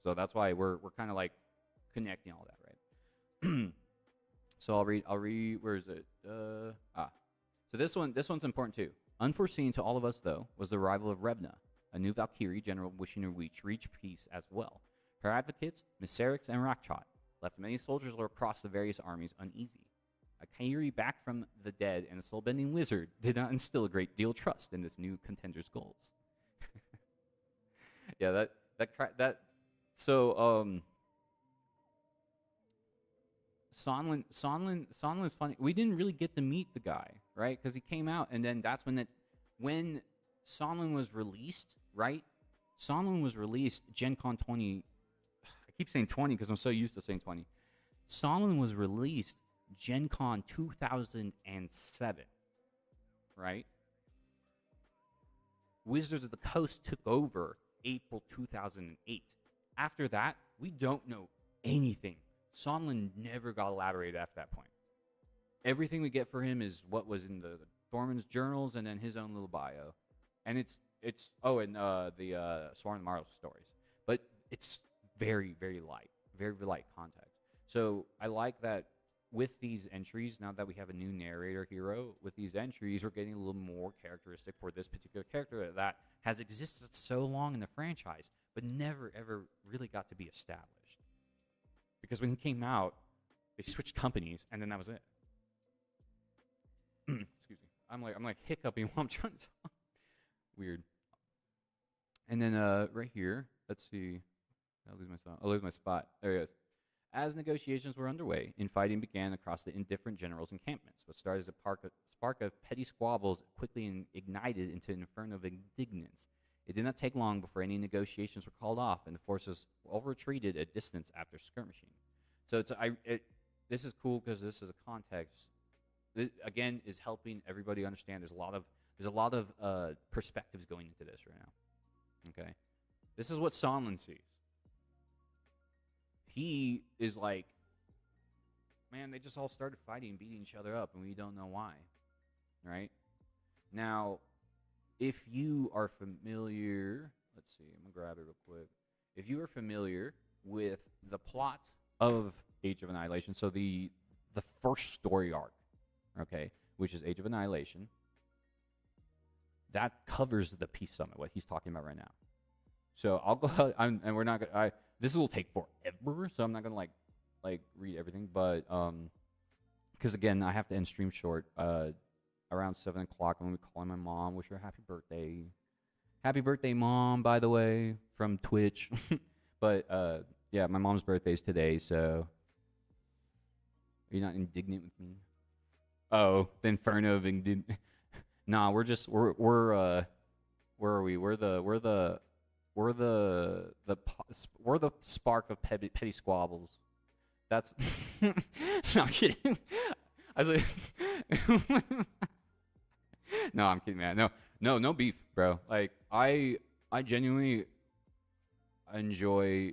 So that's why we're kind of like connecting all that, right? So I'll read, where is it? So this one's important too. Unforeseen to all of us, though, was the arrival of Revna, a new Valkyrie general wishing to reach peace as well. Her advocates, Myserix and Rakchat, left many soldiers across the various armies uneasy. A Kyrie back from the dead and a soul-bending wizard did not instill a great deal of trust in this new contender's goals. Yeah, Sonlin's funny. We didn't really get to meet the guy, right? Because he came out, and then that's when Sonlin was released, right? Sonlin was released Gen Con 20. I keep saying 20 because I'm so used to saying 20. Sonlin was released Gen Con 2007, right? Wizards of the Coast took over April 2008. After that, we don't know anything. Sonlin never got elaborated after that point. Everything we get for him is what was in the Thorman's journals and then his own little bio. And the Swarm of the Morrow stories. But it's very, very light. Very, very light context. So I like that with these entries, now that we have a new narrator hero, with these entries, we're getting a little more characteristic for this particular character that has existed so long in the franchise, but never, ever really got to be established. Because when he came out, they switched companies, and then that was it. Excuse me. I'm like hiccuping while I'm trying to talk. Weird. And then right here, let's see. I'll lose my spot. There he is. As negotiations were underway, infighting began across the indifferent generals' encampments. What started as a spark of petty squabbles quickly ignited into an inferno of indignance. It did not take long before any negotiations were called off, and the forces all retreated a distance after skirmishing. So this is cool because this is a context. It, again, is helping everybody understand. There's a lot of perspectives going into this right now. Okay, this is what Sonlin sees. He is like, man, they just all started fighting and beating each other up, and we don't know why, right? Now, if you are familiar, let's see, I'm going to grab it real quick. If you are familiar with the plot of Age of Annihilation, so the first story arc, okay, which is Age of Annihilation, that covers the Peace Summit, what he's talking about right now. So I'll go ahead, and we're not going to, this will take forever, so I'm not going to like read everything, but, because again, I have to end stream short, around 7 o'clock. I'm going to be calling my mom, wish her happy birthday. Happy birthday, Mom, by the way, from Twitch. But, yeah, my mom's birthday is today, so are you not indignant with me? Oh, the inferno of indignant. Nah, we're where are we? We're the spark of petty squabbles. That's no, I'm kidding. I was like, no, I'm kidding, man. No beef, bro. Like I genuinely enjoy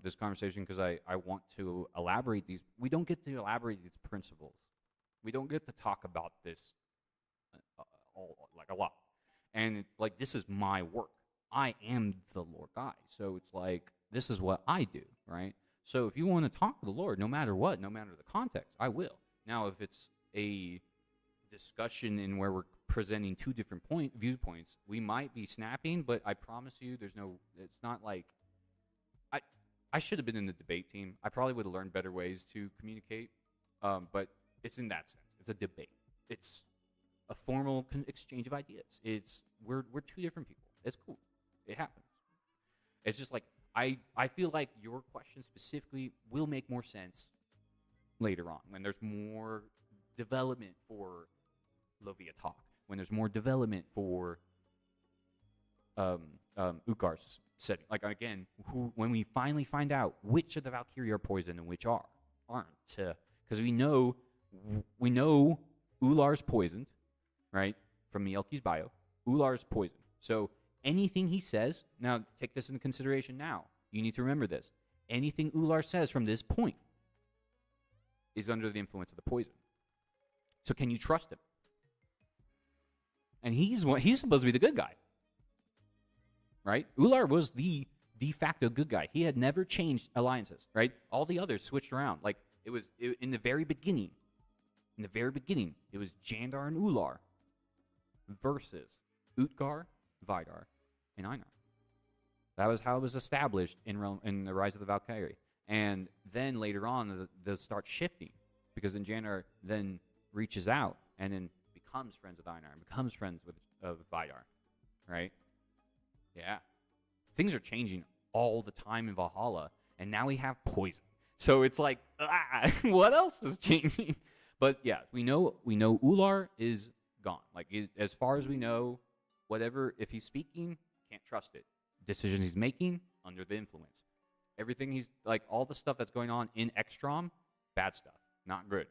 this conversation because I want to elaborate these. We don't get to elaborate these principles. We don't get to talk about this a lot. And like this is my work. I am the lore guy, so it's like this is what I do, right? So if you want to talk to the Lord, no matter what, no matter the context, I will. Now, if it's a discussion in where we're presenting two different viewpoints, we might be snapping, but I promise you, it's not like, I should have been in the debate team. I probably would have learned better ways to communicate, but it's in that sense. It's a debate. It's a formal exchange of ideas. We're two different people. It's cool. It happens. It's just like, I feel like your question specifically will make more sense later on when there's more development for Lovia Talk, when there's more development for Ukar's setting. Like, again, when we finally find out which of the Valkyrie are poisoned and which aren't. Because we know Ular's poisoned, right, from Mielke's bio. Ular's poisoned. So anything he says, now take this into consideration now. You need to remember this. Anything Ular says from this point is under the influence of the poison. So can you trust him? And he's supposed to be the good guy. Right? Ular was the de facto good guy. He had never changed alliances, right? All the others switched around. Like in the very beginning, it was Jandar and Ular versus Utgar, Vidar, and Einar. That was how it was established in the Rise of the Valkyrie. And then later on, they'll start shifting because then Jannar then reaches out and then becomes friends with Einar and becomes friends with Vidar, right? Yeah. Things are changing all the time in Valhalla, and now we have poison. So it's like, what else is changing? But yeah, we know Ular is gone. Like, as far as we know, whatever, if he's speaking, can't trust it. Decisions he's making, under the influence. Everything he's, like, all the stuff that's going on in Ekstrom, bad stuff. Not good.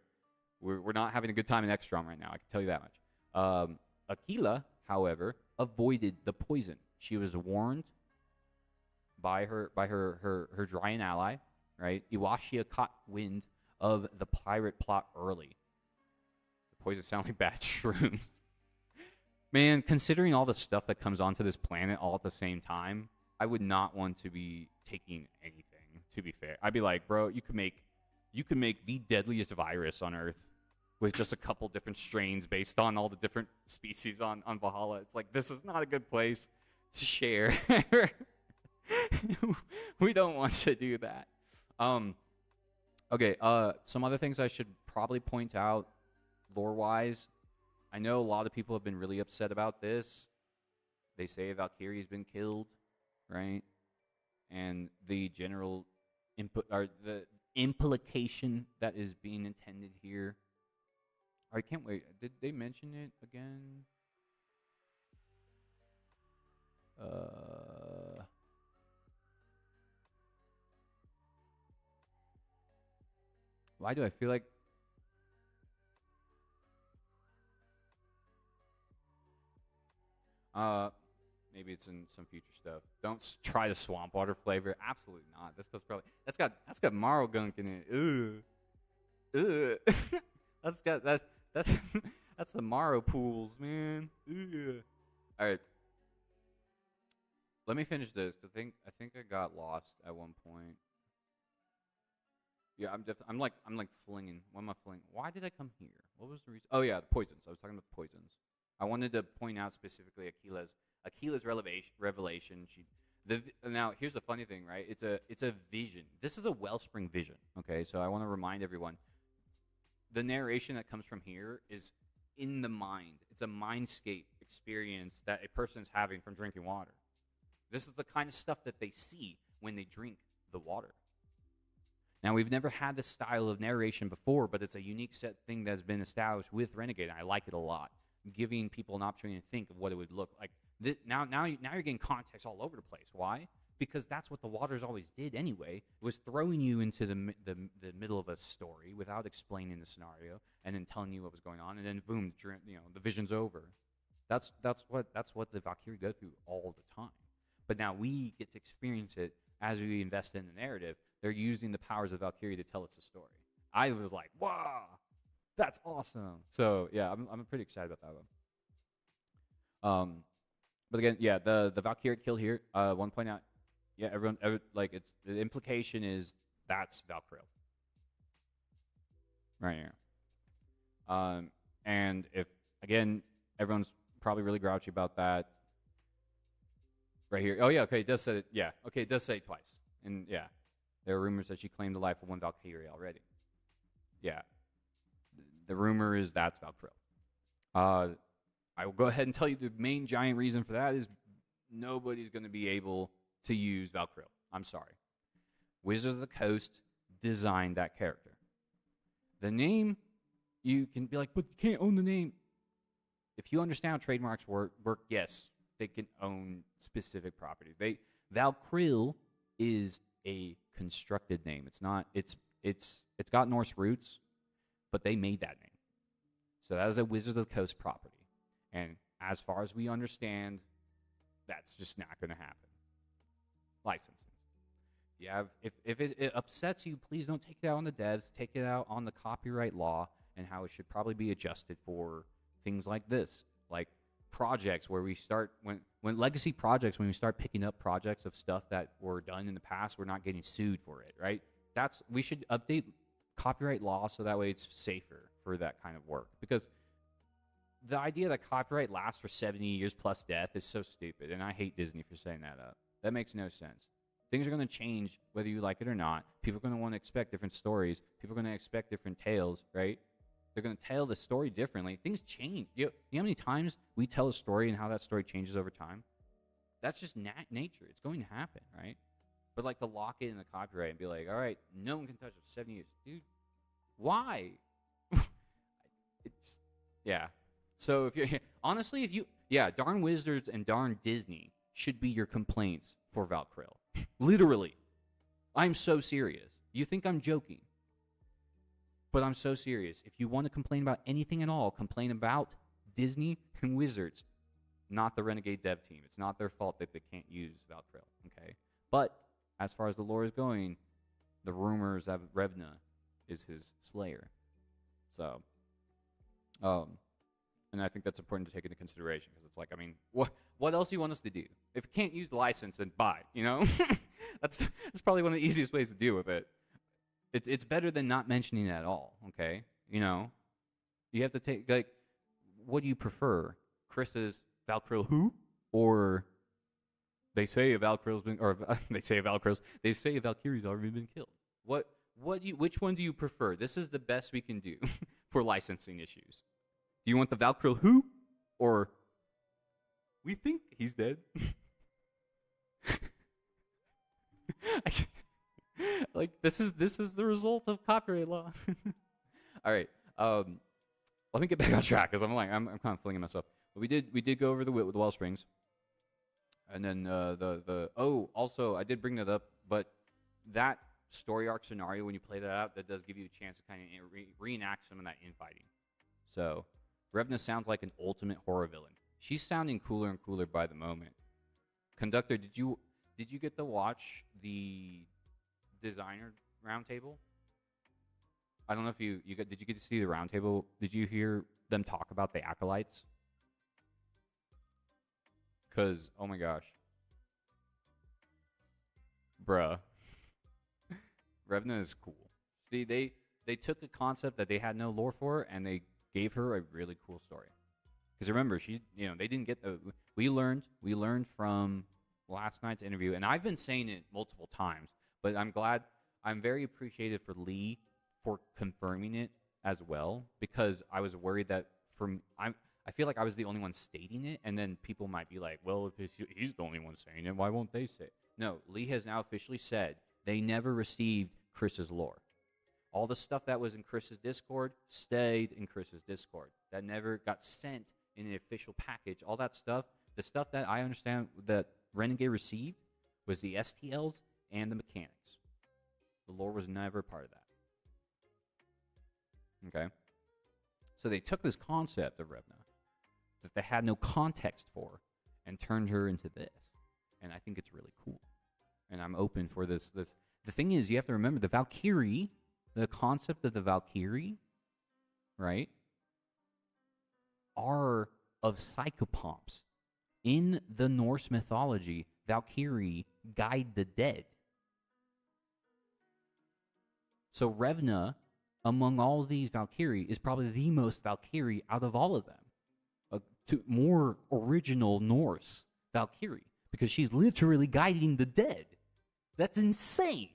We're not having a good time in Ekstrom right now, I can tell you that much. Aquila, however, avoided the poison. She was warned by her Dryan ally, right? Iwashia caught wind of the pirate plot early. The poison sound like bad shrooms. Man, considering all the stuff that comes onto this planet all at the same time, I would not want to be taking anything, to be fair. I'd be like, bro, you could make the deadliest virus on Earth with just a couple different strains based on all the different species on Valhalla. It's like, this is not a good place to share. We don't want to do that. Okay, some other things I should probably point out lore-wise. I know a lot of people have been really upset about this. They say Valkyrie's been killed, right? And the general input, or the implication that is being intended here. I can't wait. Did they mention it again? Why do I feel like... maybe it's in some future stuff. Don't try the swamp water flavor. Absolutely not. This stuff's probably... That's got marrow gunk in it. Ugh. That's got that. That's the marrow pools, man. Ugh. All right. Let me finish this because I think I got lost at one point. Yeah, I'm like flinging. What am I flinging? Why did I come here? What was the reason? Oh yeah, the poisons. I was talking about the poisons. I wanted to point out specifically Aquila's revelation. Now here's the funny thing, right? It's a vision. This is a wellspring vision. Okay, so I want to remind everyone. The narration that comes from here is in the mind. It's a mindscape experience that a person's having from drinking water. This is the kind of stuff that they see when they drink the water. Now, we've never had this style of narration before, but it's a unique set thing that's been established with Renegade, and I like it a lot, giving people an opportunity to think of what it would look like. Now you're getting context all over the place. Why? Because that's what the waters always did anyway. It was throwing you into the middle of a story without explaining the scenario and then telling you what was going on, and then boom, the vision's over. That's what the Valkyrie go through all the time. But now we get to experience it as we invest in the narrative. They're using the powers of Valkyrie to tell us a story. I was like, wow, that's awesome. So yeah, I'm pretty excited about that one. But again, yeah, the Valkyrie kill here. One point out, yeah, everyone like it's the implication is that's Valkyrie right here. And if again, everyone's probably really grouchy about that. Right here. Oh yeah, okay, it does say it. Yeah, okay, it does say it twice. And yeah, there are rumors that she claimed the life of one Valkyrie already. Yeah, the rumor is that's Valkyrie. I will go ahead and tell you the main giant reason for that is nobody's going to be able to use Valkyrie. I'm sorry. Wizards of the Coast designed that character. The name, you can be like, but you can't own the name. If you understand how trademarks work, yes, they can own specific properties. Valkyrie is a constructed name. It's not. It's got Norse roots, but they made that name. So that is a Wizards of the Coast property. And as far as we understand, that's just not going to happen. Licensing. If it upsets you, please don't take it out on the devs. Take it out on the copyright law and how it should probably be adjusted for things like this, like projects where we start when legacy projects, when we start picking up projects of stuff that were done in the past, we're not getting sued for it, right? We should update copyright law so that way it's safer for that kind of work, because the idea that copyright lasts for 70 years plus death is so stupid, and I hate Disney for saying that up. That makes no sense. Things are going to change whether you like it or not. People are going to want to expect different stories. People are going to expect different tales, right? They're going to tell the story differently. Things change. You know how many times we tell a story and how that story changes over time? That's just nature. It's going to happen, right? But like to lock it in the copyright and be like, all right, no one can touch it for 70 years. Dude, why? It's, yeah. So if you're, honestly, if you, yeah, darn Wizards and darn Disney should be your complaints for Valkyrie. Literally. I'm so serious. You think I'm joking. But I'm so serious. If you want to complain about anything at all, complain about Disney and Wizards, not the Renegade dev team. It's not their fault that they can't use Valkyrie, okay? But as far as the lore is going, the rumors that Revna is his slayer. So, and I think that's important to take into consideration because it's like, I mean, what else do you want us to do? If you can't use the license, then buy, you know? that's probably one of the easiest ways to deal with it. It's better than not mentioning it at all, okay? You know? You have to take, like, what do you prefer? Chris's Valkyrie who? Or they say a Valkyrie's been, or they say a Valkyrie's already been killed. Which one do you prefer? This is the best we can do for licensing issues. Do you want the Valkyrie who? Or we think he's dead? Like this is the result of copyright law. All right. Let me get back on track because I'm kind of flinging myself. But we did go over the well springs. And then also I did bring that up, but that story arc scenario when you play that out, that does give you a chance to kind of reenact some of that infighting. So Revna sounds like an ultimate horror villain. She's sounding cooler and cooler by the moment. Conductor, did you get to watch the designer roundtable? I don't know if did you get to see the roundtable? Did you hear them talk about the acolytes? Because, oh my gosh. Bruh. Revna is cool. They took a concept that they had no lore for, and they gave her a really cool story. Because remember, they didn't get we learned from last night's interview, and I've been saying it multiple times, but I'm very appreciative for Lee for confirming it as well, because I was worried that I feel like I was the only one stating it, and then people might be like, well, if he's the only one saying it, why won't they say it? No, Lee has now officially said they never received Chris's lore. All the stuff that was in Chris's Discord stayed in Chris's Discord. That never got sent in an official package. All that stuff, the stuff that I understand that Renegade received was the STLs and the mechanics. The lore was never part of that. Okay? So they took this concept of Revna that they had no context for and turned her into this. And I think it's really cool. And I'm open for this. The thing is, you have to remember the Valkyrie, the concept of the Valkyrie, right, are of psychopomps. In the Norse mythology, Valkyrie guide the dead. So Revna, among all of these Valkyrie, is probably the most Valkyrie out of all of them. More original Norse Valkyrie, because she's literally guiding the dead. That's insane.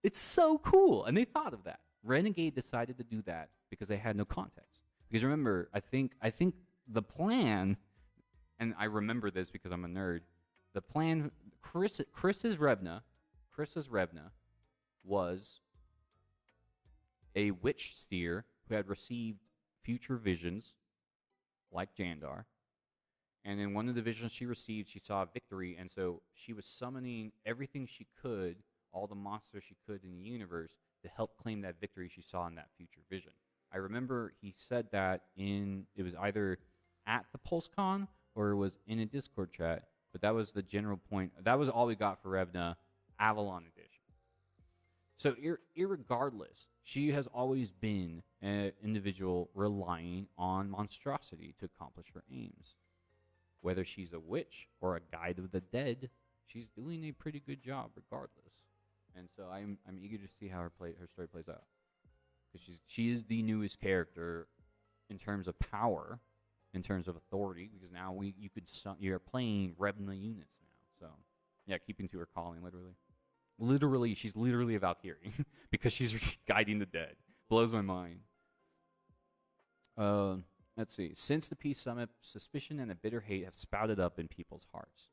It's so cool. And they thought of that. Renegade decided to do that because they had no context. Because remember, I think the plan, and I remember this because I'm a nerd, the plan, Chris's Revna was a witch seer who had received future visions like Jandar. And in one of the visions she received, she saw a victory, and so she was summoning everything she could, all the monsters she could in the universe, to help claim that victory she saw in that future vision. I remember he said that it was either at the PulseCon or it was in a Discord chat, but that was the general point. That was all we got for Revna, Avalon Edition. So irregardless, she has always been an individual relying on monstrosity to accomplish her aims. Whether she's a witch or a guide of the dead, she's doing a pretty good job regardless. And so I'm eager to see how her story plays out. Because she is the newest character in terms of power in terms of authority, because now you're playing Revna units now. So yeah, keeping to her calling, literally she's literally a Valkyrie because she's guiding the dead. Blows my mind. Let's see. Since the peace summit, suspicion and a bitter hate have spouted up in people's hearts.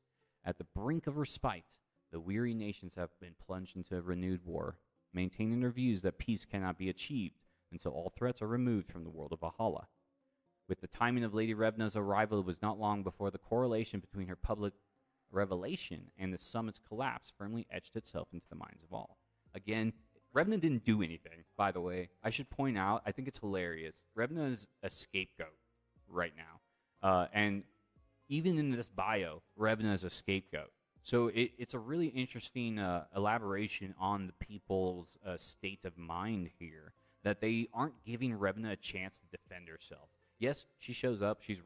At the brink of respite, the weary nations have been plunged into renewed war, maintaining their views that peace cannot be achieved until all threats are removed from the world of Valhalla. With the timing of Lady Revna's arrival, it was not long before the correlation between her public revelation and the summit's collapse firmly etched itself into the minds of all. Again, Revna didn't do anything, by the way. I should point out, I think it's hilarious. Revna is a scapegoat right now. And even in this bio, Revna is a scapegoat. So it's a really interesting elaboration on the people's state of mind here, that they aren't giving Revna a chance to defend herself. Yes, she shows up. She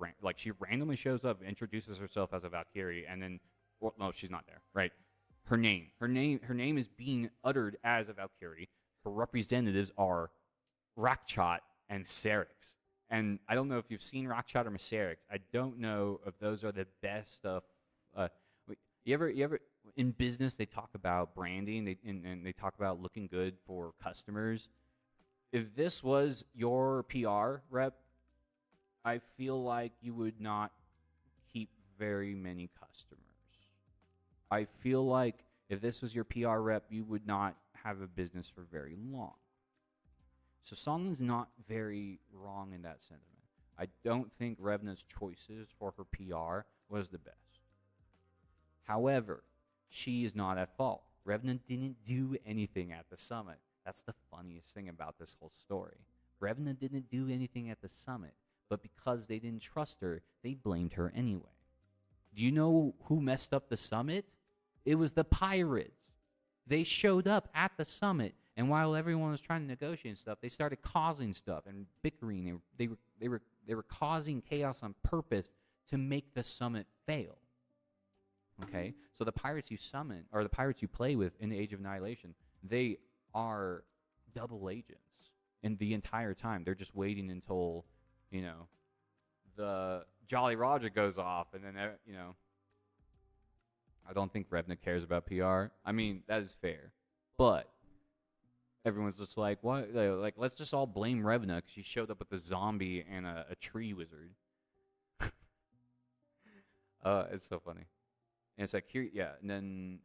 randomly shows up, introduces herself as a Valkyrie, and then, well, no, she's not there, right? Her name is being uttered as a Valkyrie. Her representatives are Rakchat and Syrinx. And I don't know if you've seen Rakchat or Syrinx. I don't know if those are the best of. You ever in business they talk about branding, and they talk about looking good for customers. If this was your PR rep, I feel like you would not keep very many customers. I feel like if this was your PR rep, you would not have a business for very long. So Sonlin's not very wrong in that sentiment. I don't think Revna's choices for her PR was the best. However, she is not at fault. Revna didn't do anything at the summit. That's the funniest thing about this whole story. Revna didn't do anything at the summit, but because they didn't trust her, they blamed her anyway. Do you know who messed up the summit? It was the pirates. They showed up at the summit, and while everyone was trying to negotiate and stuff, they started causing stuff and bickering. They were causing chaos on purpose to make the summit fail. Okay, so the pirates you summon, or the pirates you play with in the Age of Annihilation, they are double agents, and the entire time they're just waiting until, the Jolly Roger goes off, and then I don't think Revna cares about PR. I mean, that is fair, but everyone's just like, what? Like, let's just all blame Revna because she showed up with a zombie and a tree wizard. It's so funny. And it's like, here, yeah, and then,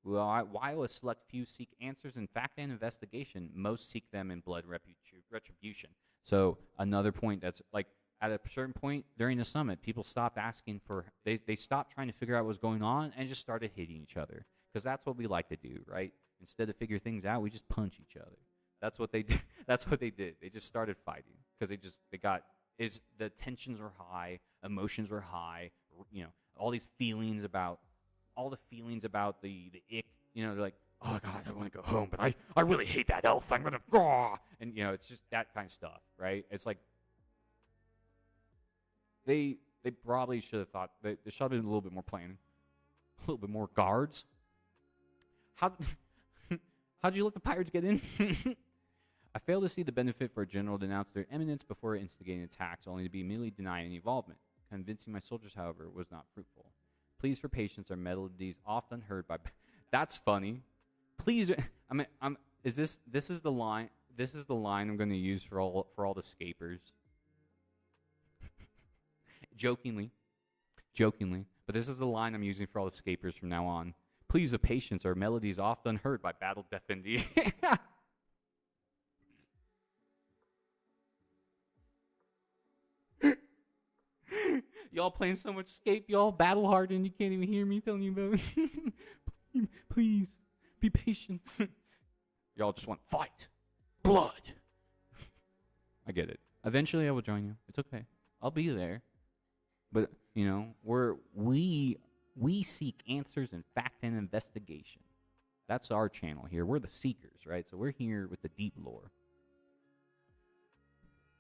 while a select few seek answers in fact and investigation, most seek them in blood retribution. So another point that's like, at a certain point during the summit, people stopped asking for, they stopped trying to figure out what was going on and just started hitting each other. Because that's what we like to do, right? Instead of figure things out, we just punch each other. That's what they did. That's what they did. They just started fighting because the tensions were high, emotions were high, all these feelings about, the ick, they're like, oh God, I want to go home, but I really hate that elf. I'm going to, and it's just that kind of stuff, right? It's like, they probably should have thought, there should have been a little bit more planning, a little bit more guards. How'd you let the pirates get in? I fail to see the benefit for a general to announce their eminence before instigating attacks, only to be immediately denied any involvement. Convincing my soldiers, however, was not fruitful. Pleas for patience are melodies often heard by. That's funny. Please, this is the line. This is the line I'm going to use for all the scapers. Jokingly, but this is the line I'm using for all the scapers from now on. Pleas of patience are melodies often heard by battle deaf India. Y'all playing so much Scape, y'all battle hardened, you can't even hear me telling you about it. Please, be patient. Y'all just want fight. Blood. I get it. Eventually I will join you. It's okay. I'll be there. But, we seek answers in fact and investigation. That's our channel here. We're the seekers, right? So we're here with the deep lore.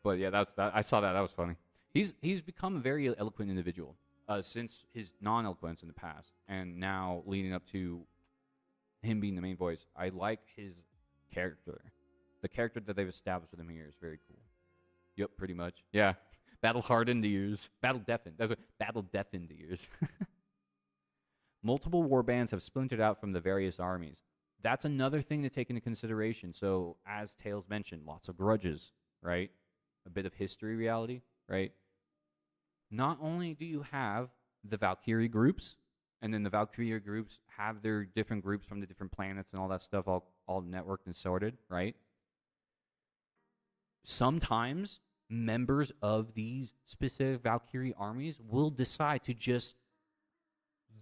But yeah, I saw that. That was funny. He's become a very eloquent individual since his non-eloquence in the past, and now leading up to him being the main voice. I like his character. The character that they've established with him here is very cool. Yep, pretty much. Yeah. Battle hardened ears. Battle deafened. That's what battle deafened ears. Multiple warbands have splintered out from the various armies. That's another thing to take into consideration. So, as Tails mentioned, lots of grudges, right? A bit of history reality, right? Not only do you have the Valkyrie groups, and then the Valkyrie groups have their different groups from the different planets and all that stuff all networked and sorted, right? Sometimes members of these specific Valkyrie armies will decide to just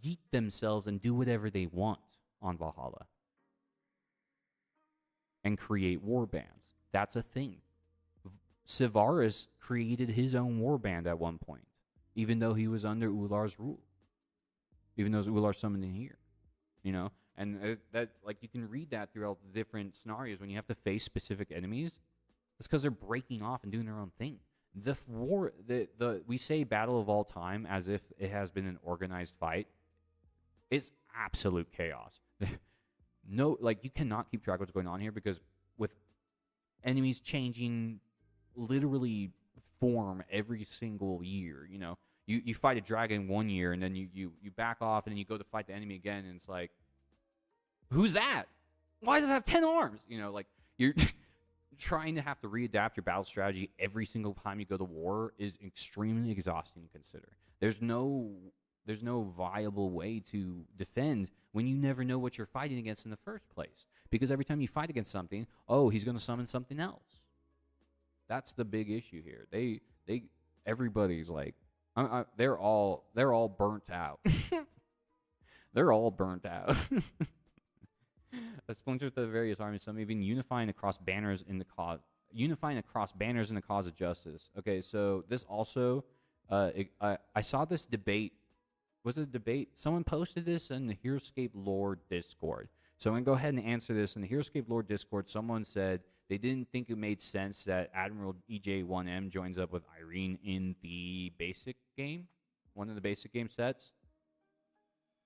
yeet themselves and do whatever they want on Valhalla and create war bands. That's a thing. Sivaris created his own war band at one point, even though he was under Ular's rule. Even though Ular summoned in here, you know? And that, like, you can read that throughout the different scenarios when you have to face specific enemies. It's because they're breaking off and doing their own thing. We say battle of all time as if it has been an organized fight. It's absolute chaos. No, like, you cannot keep track of what's going on here because with enemies changing literally form every single year, you know? You fight a dragon one year, and then you back off, and then you go to fight the enemy again, and it's like, who's that? Why does it have 10 arms? You know, like, you're trying to have to readapt your battle strategy every single time you go to war is extremely exhausting to consider. There's no viable way to defend when you never know what you're fighting against in the first place. Because every time you fight against something, oh, he's going to summon something else. That's the big issue here. Everybody's like, they're all burnt out. They're all burnt out. A splinter to the various armies, some even unifying across banners in the cause of justice. Okay, so this also, I saw this debate. Was it a debate? Someone posted this in the Heroscape Lore Discord. So I'm going to go ahead and answer this. In the Heroscape Lore Discord, someone said they didn't think it made sense that Admiral EJ1M joins up with Irene in the basic game, one of the basic game sets.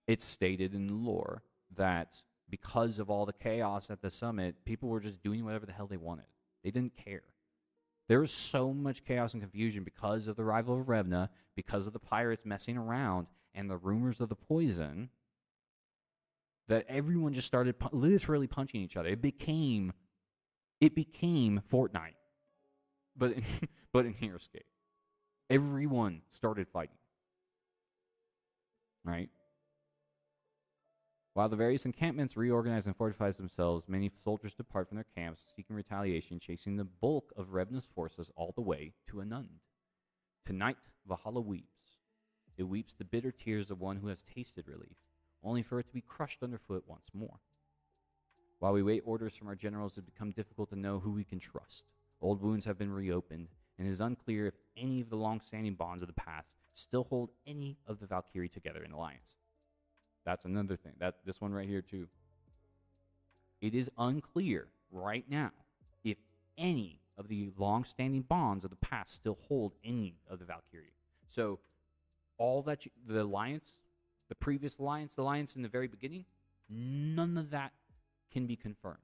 It's stated in the lore that because of all the chaos at the summit, people were just doing whatever the hell they wanted. They didn't care. There was so much chaos and confusion because of the arrival of Revna, because of the pirates messing around, and the rumors of the poison, that everyone just started literally punching each other. It became Fortnite, but in Heroscape, everyone started fighting. Right? While the various encampments reorganize and fortify themselves, many soldiers depart from their camps, seeking retaliation, chasing the bulk of Revna's forces all the way to Anund. Tonight, Valhalla weeps. It weeps the bitter tears of one who has tasted relief, only for it to be crushed underfoot once more. While we wait orders from our generals, it has become difficult to know who we can trust. Old wounds have been reopened, and it is unclear if any of the long-standing bonds of the past still hold any of the Valkyrie together in alliance. That's another thing. This one right here, too. It is unclear right now if any of the long-standing bonds of the past still hold any of the Valkyrie. So, all that the alliance, the previous alliance, the alliance in the very beginning, none of that can be confirmed.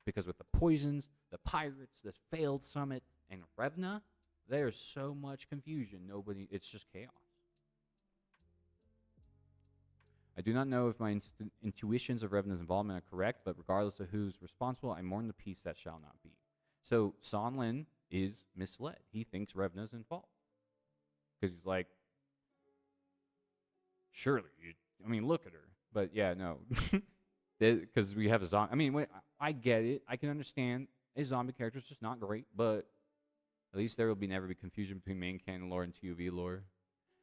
Because with the poisons, the pirates, the failed summit, and Revna, there's so much confusion. It's just chaos. I do not know if my intuitions of Revna's involvement are correct, but regardless of who's responsible, I mourn the peace that shall not be. So San Lin is misled. He thinks Revna's involved. Because he's like, surely, look at her. But yeah, no. Because we have a zombie. I mean, wait, I get it. I can understand a zombie character is just not great, but at least there will never be confusion between main canon lore and TOV lore.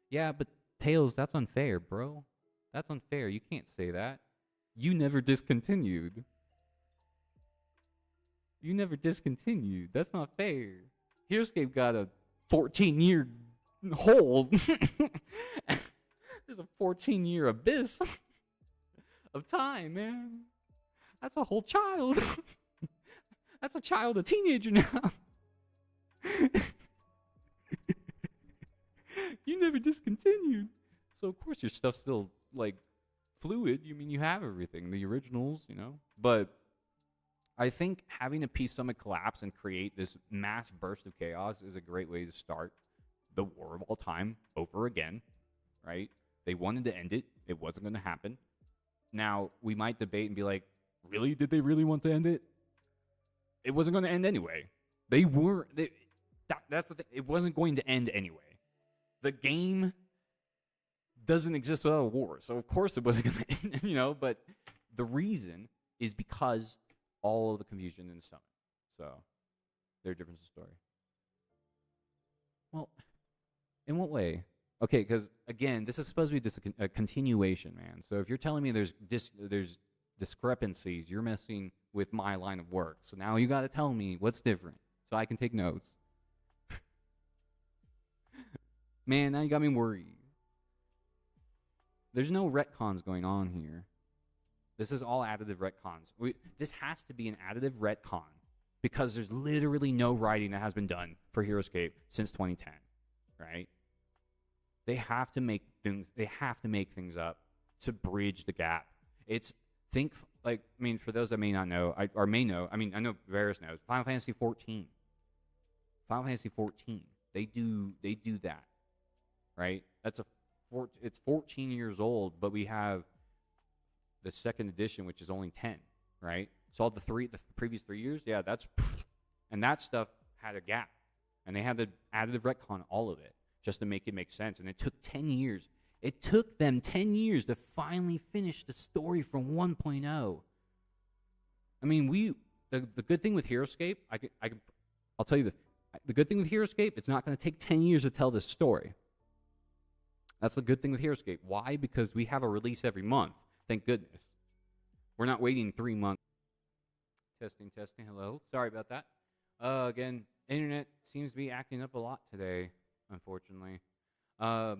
Yeah, but Tails, that's unfair, bro. That's unfair. You can't say that. You never discontinued. You never discontinued. That's not fair. Heroscape got a 14-year hole. There's a 14-year abyss of time, man. That's a whole child. That's a child, a teenager now. You never discontinued. So, of course, your stuff's still, like, fluid. You have everything. The originals, But I think having a peace summit collapse and create this mass burst of chaos is a great way to start the war of all time over again, right? They wanted to end it. It wasn't going to happen. Now, we might debate and be like, really? Did they really want to end it? It wasn't going to end anyway. That's the thing. It wasn't going to end anyway. The game doesn't exist without a war. So, of course, it wasn't going to end, but the reason is because all of the confusion in the summit. So, their difference of story. Well, in what way? Okay, because, again, this is supposed to be just a continuation, man. So, if you're telling me there's discrepancies, you're messing with my line of work. So, now you got to tell me what's different so I can take notes. Man, now you got me worried. There's no retcons going on here. This is all additive retcons. This has to be an additive retcon because there's literally no writing that has been done for Heroscape since 2010, right? They have to make things up to bridge the gap. For those that may not know, or may know, I know Varys knows. Final Fantasy 14. Final Fantasy 14. They do that, right? It's 14 years old, but we have the second edition, which is only 10, right? So all the previous 3 years, yeah, and that stuff had a gap, and they had to additive retcon all of it just to make it make sense, and it took 10 years. It took them 10 years to finally finish the story from 1.0. I mean, the good thing with Heroscape, I'll tell you this. The good thing with Heroscape, it's not going to take 10 years to tell this story. That's the good thing with Heroscape. Why? Because we have a release every month. Thank goodness. We're not waiting 3 months. Testing. Hello. Sorry about that. Again, internet seems to be acting up a lot today, unfortunately. I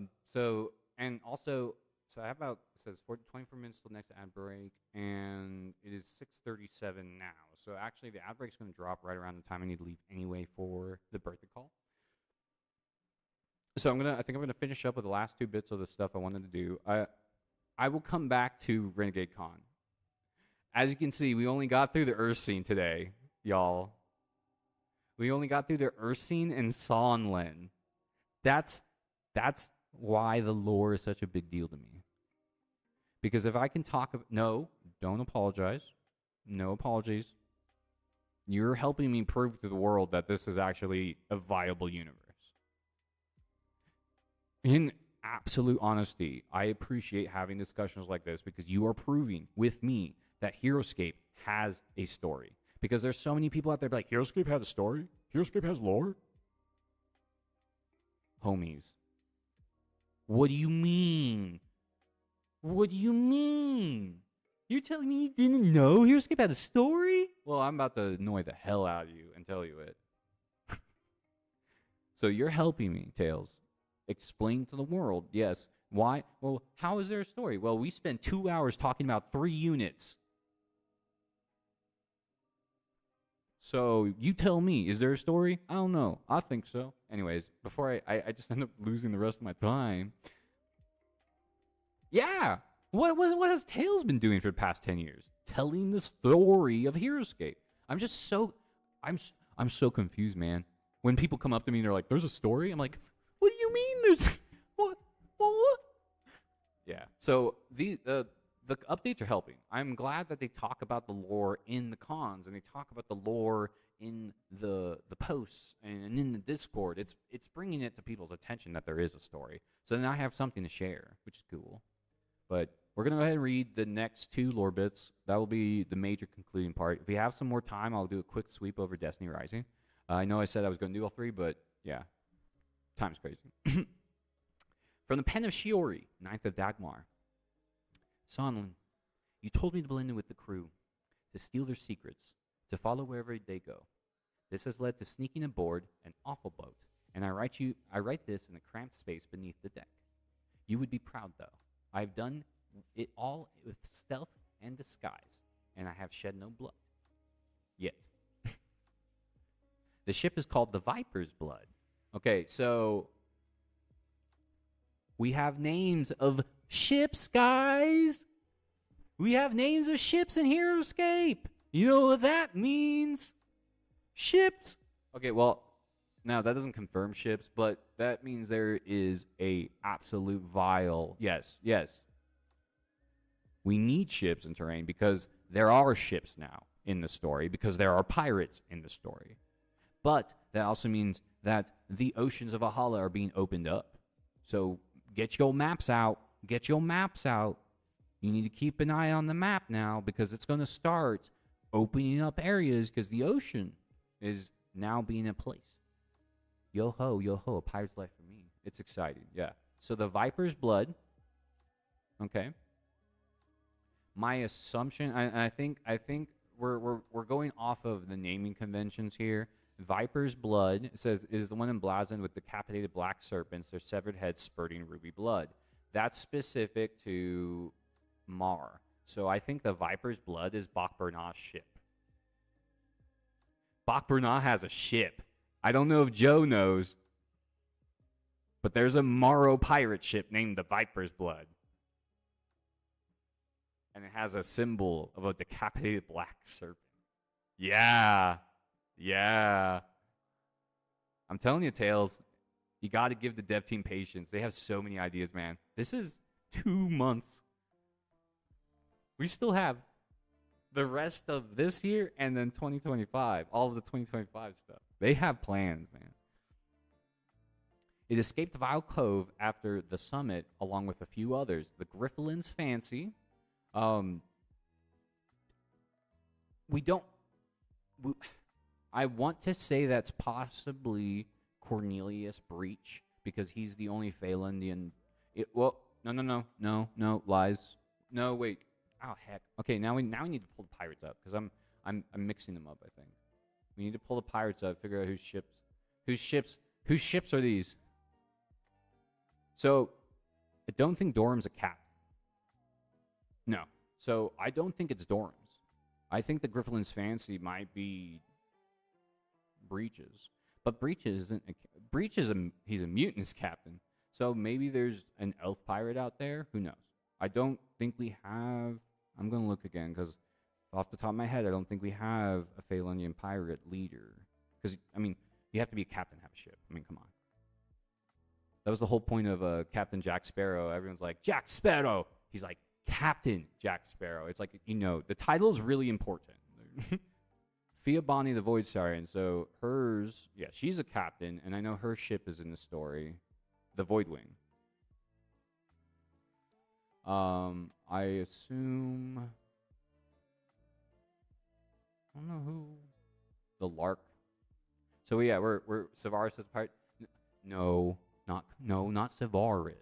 have it says 24 minutes till next ad break, and it is 6:37 now. So actually, the ad break is going to drop right around the time I need to leave anyway for the birthday call. So I think I'm gonna finish up with the last 2 bits of the stuff I wanted to do. I will come back to Renegade Con. As you can see, we only got through the Earth scene today, y'all. We only got through the Earth scene and Sonlin. That's why the lore is such a big deal to me. Because if I can no, don't apologize. No apologies. You're helping me prove to the world that this is actually a viable universe. In absolute honesty, I appreciate having discussions like this because you are proving with me that Heroscape has a story. Because there's so many people out there like, Heroscape has a story? Heroscape has lore? Homies. What do you mean? What do you mean? You're telling me you didn't know Heroscape had a story? Well, I'm about to annoy the hell out of you and tell you it. So you're helping me, Tails. Explain to the world, yes. Why? Well, how is there a story? Well, we spent 2 hours talking about 3 units. So you tell me, is there a story? I don't know. I think so. Anyways, before I just end up losing the rest of my time. Yeah. What has Tails been doing for the past 10 years? Telling the story of Heroscape. I'm so confused, man. When people come up to me and they're like, there's a story? I'm like, what do you mean there's what? Yeah. So the updates are helping. I'm glad that they talk about the lore in the cons and they talk about the lore in the posts and in the Discord. It's bringing it to people's attention that there is a story. So then I have something to share, which is cool. But we're gonna go ahead and read the next 2 lore bits. That will be the major concluding part. If we have some more time, I'll do a quick sweep over Destiny Rising. I know I said I was going to do all 3, but yeah. Time's crazy. From the pen of Shiori, 9th of Dagmar. Sonlin, you told me to blend in with the crew, to steal their secrets, to follow wherever they go. This has led to sneaking aboard an awful boat, and I write this in a cramped space beneath the deck. You would be proud, though. I've done it all with stealth and disguise, and I have shed no blood. Yet. The ship is called the Viper's Blood. Okay, so we have names of ships, guys. We have names of ships in Heroscape. You know what that means? Ships. Okay, well, now that doesn't confirm ships, but that means there is a absolute vile. Yes. We need ships in terrain because there are ships now in the story, because there are pirates in the story. But that also means that the oceans of Valhalla are being opened up. So get your maps out. Get your maps out. You need to keep an eye on the map now because it's going to start opening up areas because the ocean is now being a place. Yo ho, a pirate's life for me. It's exciting, yeah. So the Viper's Blood, okay. My assumption, I think we're going off of the naming conventions here. Viper's Blood, it says, is the one emblazoned with decapitated black serpents, their severed heads spurting ruby blood. That's specific to Mar. So I think the Viper's Blood is Bokburnah's ship. Bokburnah has a ship. I don't know if Joe knows, but there's a Morrow pirate ship named the Viper's Blood. And it has a symbol of a decapitated black serpent. Yeah. I'm telling you, Tails, you got to give the dev team patience. They have so many ideas, man. This is 2 months. We still have the rest of this year and then 2025, all of the 2025 stuff. They have plans, man. It escaped Vile Cove after the summit, along with a few others. The Griffelin's Fancy. I want to say that's possibly Cornelius Breach, because he's the only Phalandian. No, lies. No, wait. Oh, heck. Okay, now we need to pull the pirates up, because I'm mixing them up, I think. We need to pull the pirates up, figure out whose ships are these. So, I don't think Dorum's a captain. No. So, I don't think it's Dorum's. I think the Griffelin's Fancy might be Breach's. But Breach's isn't he's a mutant's captain. So maybe there's an elf pirate out there. Who knows? I don't think we have. I'm going to look again, because off the top of my head, I don't think we have a Phalandian pirate leader. Because, I mean, you have to be a captain to have a ship. I mean, come on. That was the whole point of Captain Jack Sparrow. Everyone's like, Jack Sparrow! He's like, Captain Jack Sparrow. It's like, the title is really important. Fia Bonnie the Void Siren. So hers, yeah, she's a captain, and I know her ship is in the story. The Voidwing. I assume, I don't know who. The Lark. So yeah, we're Savaris as part. No, not Savaris.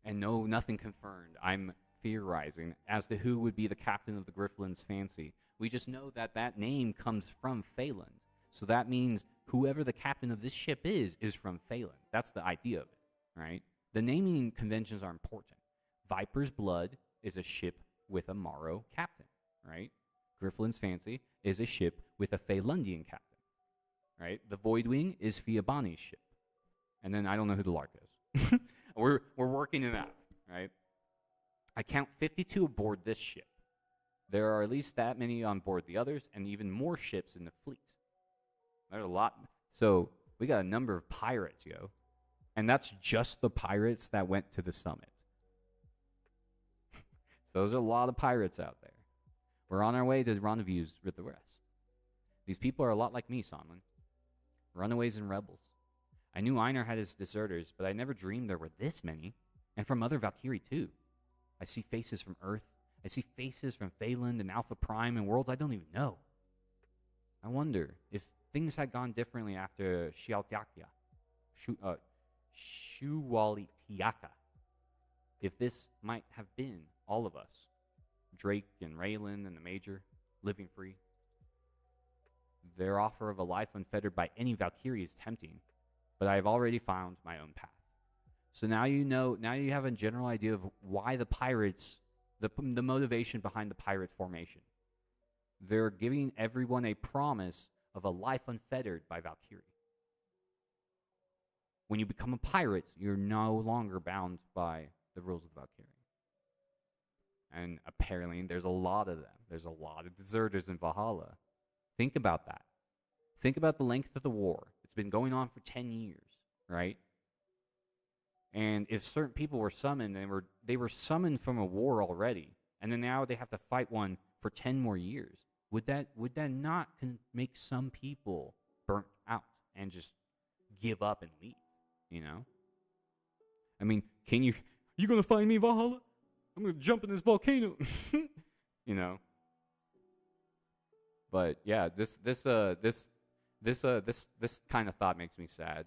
And no, nothing confirmed. I'm theorizing as to who would be the captain of the Griffelin's Fancy. We just know that name comes from Phaland. So that means whoever the captain of this ship is from Phaland. That's the idea of it, right? The naming conventions are important. Viper's Blood is a ship with a Morrow captain, right? Griffelin's Fancy is a ship with a Phalandian captain, right? The Voidwing is Fiabani's ship. And then I don't know who the Lark is. We're working it out, right? I count 52 aboard this ship. There are at least that many on board the others, and even more ships in the fleet. There's a lot. So we got a number of pirates, yo. And that's just the pirates that went to the summit. So there's a lot of pirates out there. We're on our way to rendezvous with the rest. These people are a lot like me, Sonlin. Runaways and rebels. I knew Einar had his deserters, but I never dreamed there were this many. And from other Valkyrie, too. I see faces from Earth. I see faces from Phaland and Alpha Prime and worlds I don't even know. I wonder if things had gone differently after Shuwalitiaka. If this might have been all of us. Drake and Raylan and the Major, living free. Their offer of a life unfettered by any Valkyrie is tempting, but I have already found my own path. So now you have a general idea of why the pirates, the motivation behind the pirate formation. They're giving everyone a promise of a life unfettered by Valkyrie. When you become a pirate, you're no longer bound by the rules of Valkyrie. And apparently there's a lot of them. There's a lot of deserters in Valhalla. Think about that. Think about the length of the war. It's been going on for 10 years, right? And if certain people were summoned, they were summoned from a war already, and then now they have to fight one for 10 more years. Would that not make some people burnt out and just give up and leave? You know? I mean, you gonna find me, Valhalla? I'm gonna jump in this volcano. You know? But yeah, this kind of thought makes me sad.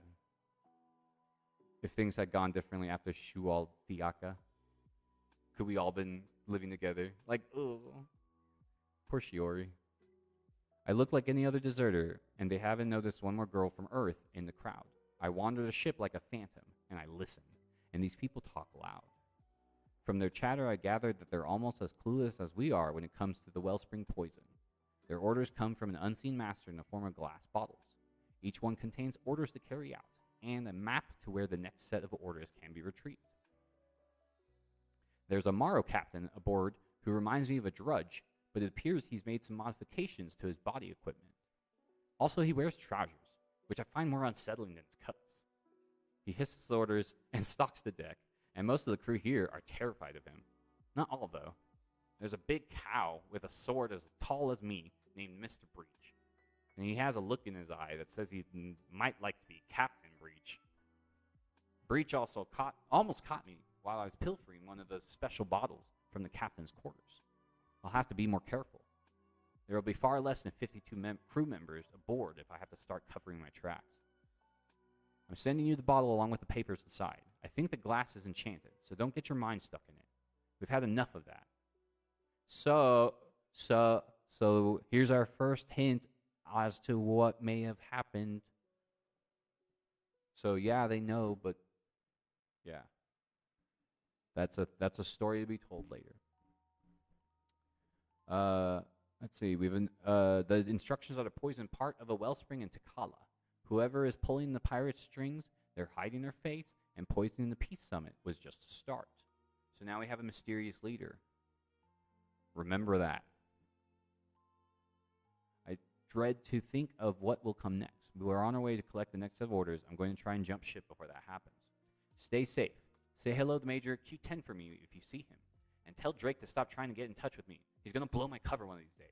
If things had gone differently after Shual Diaka, could we all been living together? Like, oh, poor Shiori. I look like any other deserter, and they haven't noticed one more girl from Earth in the crowd. I wander the ship like a phantom, and I listen, and these people talk loud. From their chatter, I gathered that they're almost as clueless as we are when it comes to the wellspring poison. Their orders come from an unseen master in the form of glass bottles. Each one contains orders to carry out, and a map to where the next set of orders can be retrieved. There's a Morrow captain aboard who reminds me of a drudge, but it appears he's made some modifications to his body equipment. Also, he wears trousers, which I find more unsettling than his cuts. He hisses orders and stalks the deck, and most of the crew here are terrified of him. Not all, though. There's a big cow with a sword as tall as me named Mr. Breach. And he has a look in his eye that says he might like to be Captain Breach. Breach also almost caught me while I was pilfering one of the special bottles from the captain's quarters. I'll have to be more careful. There will be far less than 52 crew members aboard if I have to start covering my tracks. I'm sending you the bottle along with the papers inside. I think the glass is enchanted, so don't get your mind stuck in it. We've had enough of that. So here's our first hint as to what may have happened. So yeah, they know, but yeah. That's a story to be told later. Let's see. The instructions are to poison part of a wellspring in Takala. Whoever is pulling the pirate's strings, they're hiding their face, and poisoning the peace summit was just a start. So now we have a mysterious leader. Remember that. I dread to think of what will come next. We are on our way to collect the next set of orders. I'm going to try and jump ship before that happens. Stay safe. Say hello to Major Q10 for me if you see him. And tell Drake to stop trying to get in touch with me. He's going to blow my cover one of these days.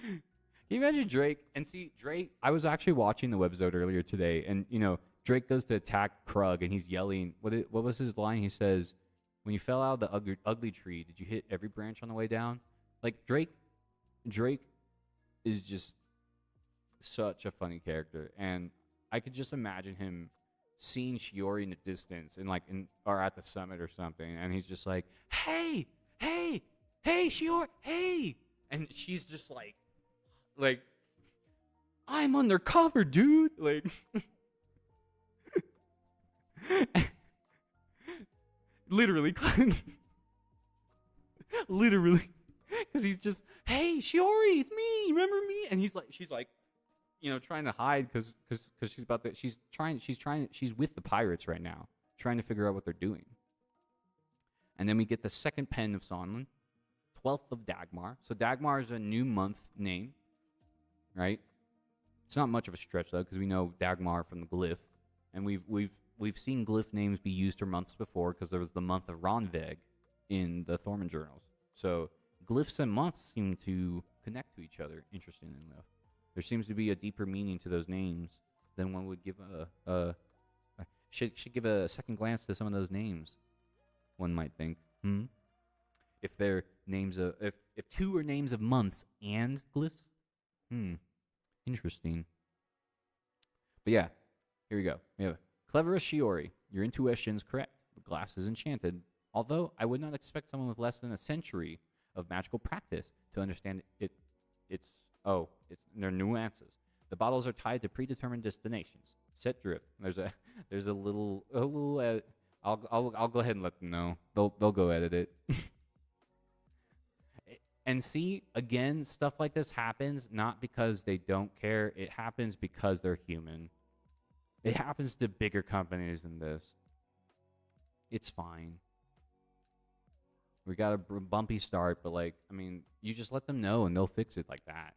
Can you imagine Drake? And see, Drake, I was actually watching the webisode earlier today, and, you know, Drake goes to attack Krug, and he's yelling. What was his line? He says, when you fell out of the ugly tree, did you hit every branch on the way down? Like, Drake is just such a funny character, and I could just imagine him seeing Shiori in the distance, or at the summit or something, and he's just like, hey, Shiori, hey! And she's just like, I'm undercover, dude. Like, literally, because he's just, hey, Shiori, it's me. Remember me? And she's like, you know, trying to hide because she's with the pirates right now, trying to figure out what they're doing. And then we get the second pen of Sonlin, 12th of Dagmar. So Dagmar is a new month name. Right? It's not much of a stretch though, because we know Dagmar from the glyph, and we've seen glyph names be used for months before, because there was the month of Ronveg in the Thorman journals. So glyphs and months seem to connect to each other. Interestingly enough, there seems to be a deeper meaning to those names than one would give should give a second glance to some of those names. One might think, if they're names of if two are names of months and glyphs. Interesting. But yeah, here we go. We have clever as Shiori. Your intuition is correct. The glass is enchanted. Although I would not expect someone with less than a century of magical practice to understand its their nuances. The bottles are tied to predetermined destinations. Set drift. There's a little. I'll go ahead and let them know. They'll go edit it. And see, again, stuff like this happens not because they don't care. It happens because they're human. It happens to bigger companies than this. It's fine. We got a bumpy start, but like, I mean, you just let them know and they'll fix it like that.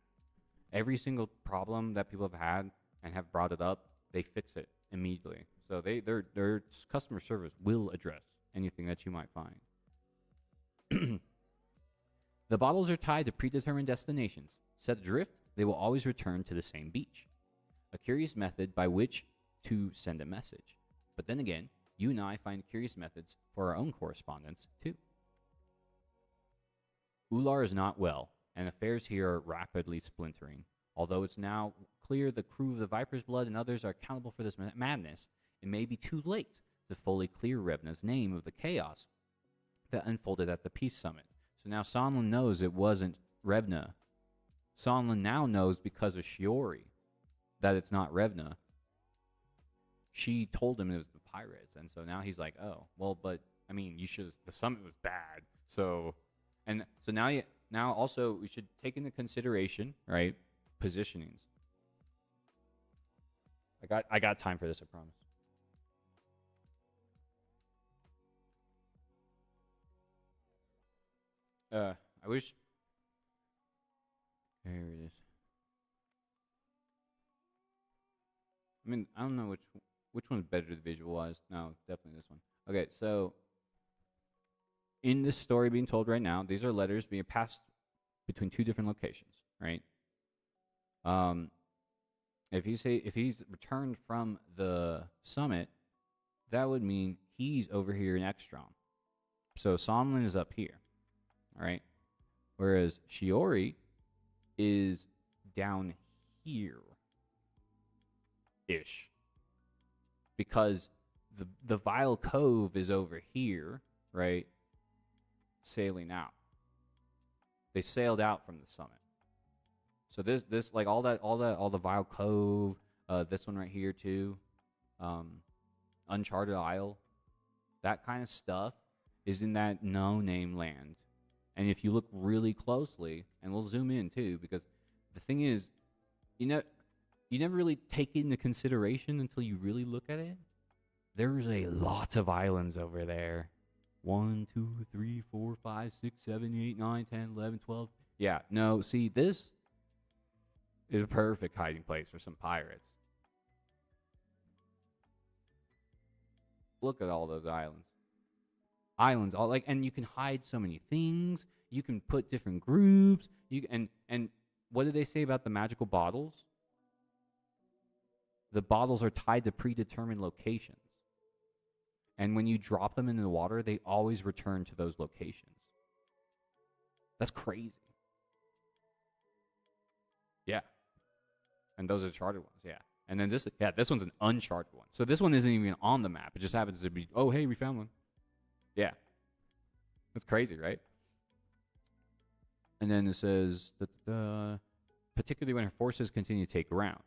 Every single problem that people have had and have brought it up, they fix it immediately. So their customer service will address anything that you might find. The bottles are tied to predetermined destinations. Set adrift, they will always return to the same beach. A curious method by which to send a message. But then again, you and I find curious methods for our own correspondence, too. Ular is not well, and affairs here are rapidly splintering. Although it's now clear the crew of the Viper's Blood and others are accountable for this madness, it may be too late to fully clear Revna's name of the chaos that unfolded at the Peace Summit. So now Sonlin knows it wasn't Revna. Sonlin now knows because of Shiori that it's not Revna. She told him it was the pirates, and so now he's like, oh, well, but, I mean, the summit was bad, so, and so now also we should take into consideration, right, positionings. I got time for this, I promise. I wish. There it is. I mean, I don't know which one's better to visualize. No, definitely this one. Okay, so in this story being told right now, these are letters being passed between two different locations, right? If he's returned from the summit, that would mean he's over here in Ekstrom. So Somlin is up here, all right? Whereas Shiori is down here-ish. Because the Vile Cove is over here, right? Sailing out. They sailed out from the summit. So this like all the Vile Cove, this one right here too, Uncharted Isle, that kind of stuff is in that no-name land. And if you look really closely, and we'll zoom in too, because the thing is, you never really take into consideration until you really look at it. There's a lot of islands over there. 1, 2, 3, 4, 5, 6, 7, 8, 9, 10, 11, 12. Yeah, no, see, this is a perfect hiding place for some pirates. Look at all those islands. Islands, all like, and you can hide so many things. You can put different groups. And what did they say about the magical bottles? The bottles are tied to predetermined locations. And when you drop them into the water, they always return to those locations. That's crazy. Yeah. And those are charted ones, yeah. And then this one's an uncharted one. So this one isn't even on the map. It just happens to be, oh, hey, we found one. Yeah. That's crazy, right? And then it says, particularly when her forces continue to take ground.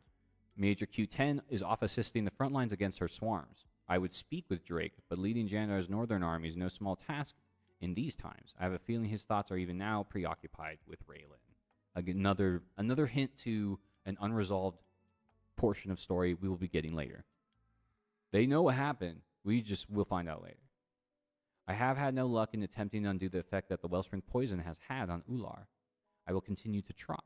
Major Q10 is off assisting the front lines against her swarms. I would speak with Drake, but leading Jandar's northern army is no small task in these times. I have a feeling his thoughts are even now preoccupied with Raylan. Another hint to an unresolved portion of story we will be getting later. They know what happened. We'll find out later. I have had no luck in attempting to undo the effect that the wellspring poison has had on Ular. I will continue to try.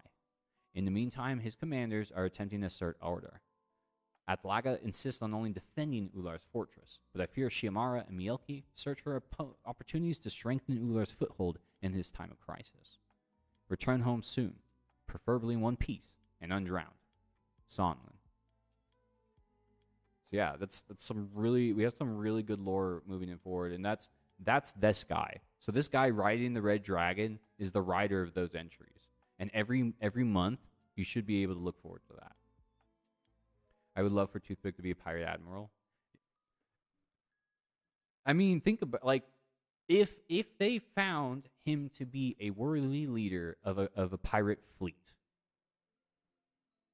In the meantime, his commanders are attempting to assert order. Atlaga insists on only defending Ular's fortress, but I fear Shiamara and Mielke search for opportunities to strengthen Ular's foothold in his time of crisis. Return home soon, preferably in one piece and undrowned. Sonlin. So yeah, we have some really good lore moving in forward, and that's this guy. So this guy riding the Red Dragon is the writer of those entries. And every month, you should be able to look forward to that. I would love for Toothpick to be a pirate admiral. I mean, think about, like, if they found him to be a worthy leader of a pirate fleet,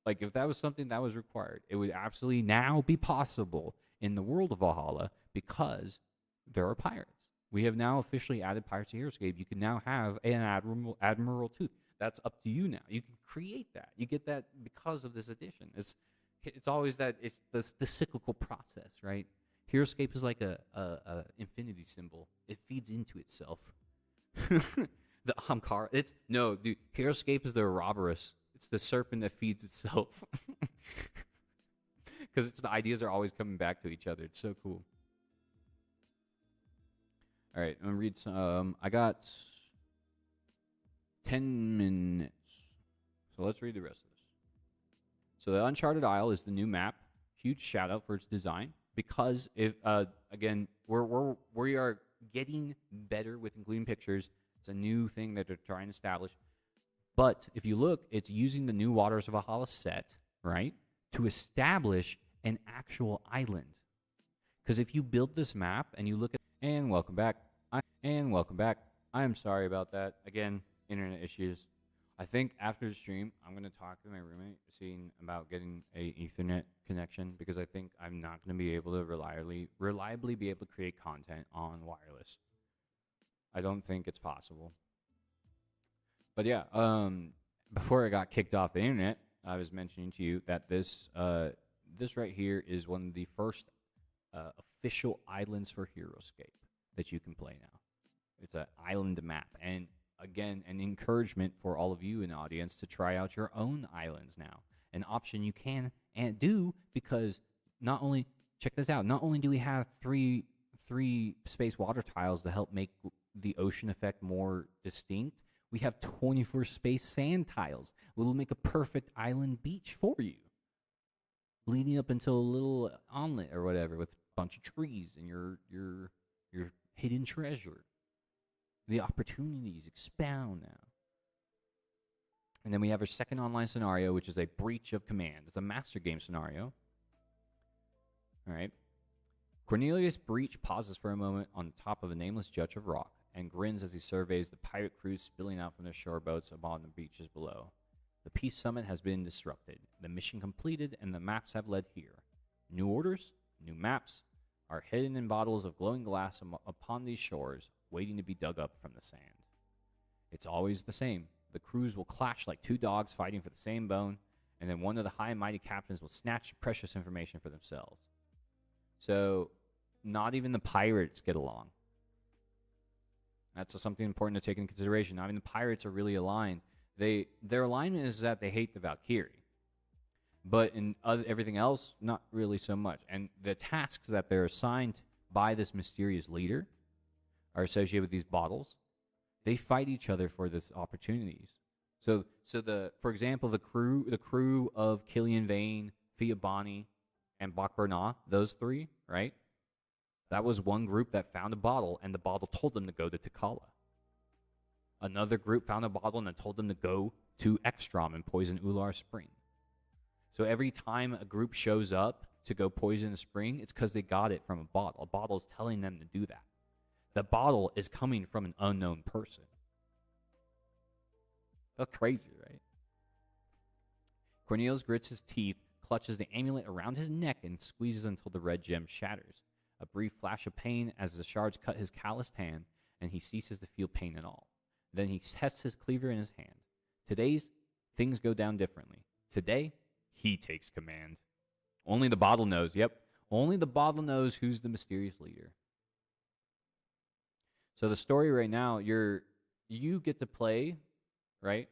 like if that was something that was required, it would absolutely now be possible in the world of Valhalla because there are pirates. We have now officially added Pirates of Heroscape. You can now have an Admiral Tooth. That's up to you now. You can create that. You get that because of this addition. It's always that, it's the cyclical process, right? Heroscape is like a infinity symbol. It feeds into itself. The Ahamkara. It's no, dude. Heroscape is the Ouroboros. It's the serpent that feeds itself. Because the ideas are always coming back to each other. It's so cool. All right, I'm gonna read some. I got 10 minutes, so let's read the rest of this. So the Uncharted Isle is the new map. Huge shout out for its design, because if again we are getting better with including pictures. It's a new thing that they're trying to establish. But if you look, it's using the new Waters of Valhalla set, right, to establish an actual island. Because if you build this map and you look at, and welcome back. I'm sorry about that. Again, internet issues. I think after the stream, I'm going to talk to my roommate, seeing about getting a Ethernet connection, because I think I'm not going to be able to reliably be able to create content on wireless. I don't think it's possible. But yeah, before I got kicked off the internet, I was mentioning to you that this right here is one of the first official islands for Heroscape that you can play now. It's an island map, and again, an encouragement for all of you in the audience to try out your own islands now. An option you can and do, because not only, check this out, not only do we have three space water tiles to help make the ocean effect more distinct, we have 24 space sand tiles. We'll make a perfect island beach for you, leading up until a little omelet or whatever with a bunch of trees and your hidden treasure. The opportunities expound now. And then we have our second online scenario, which is a breach of command. It's a master game scenario. All right. Cornelius Breach pauses for a moment on top of a nameless jutch of rock and grins as he surveys the pirate crews spilling out from their shore boats upon the beaches below. The peace summit has been disrupted, the mission completed, and the maps have led here. New orders, new maps, are hidden in bottles of glowing glass upon these shores, waiting to be dug up from the sand. It's always the same. The crews will clash like two dogs fighting for the same bone, and then one of the high and mighty captains will snatch precious information for themselves. So, not even the pirates get along. That's something important to take into consideration. Not even the pirates are really aligned. Their alignment is that they hate the Valkyrie. But in everything else, not really so much. And the tasks that they're assigned by this mysterious leader are associated with these bottles. They fight each other for these opportunities. So for example, the crew of Killian Vane, Fia Bonnie, and Bach Bernat, those three, right? That was one group that found a bottle, and the bottle told them to go to Takala. Another group found a bottle and it told them to go to Ekstrom and poison Ular Spring. So every time a group shows up to go poison a spring, it's because they got it from a bottle. A bottle is telling them to do that. The bottle is coming from an unknown person. That's crazy, right? Cornelius grits his teeth, clutches the amulet around his neck, and squeezes until the red gem shatters. A brief flash of pain as the shards cut his calloused hand, and he ceases to feel pain at all. Then he hefts his cleaver in his hand. Today's things go down differently. Today, he takes command. Only the bottle knows, yep. Only the bottle knows who's the mysterious leader. So the story right now, you get to play, right?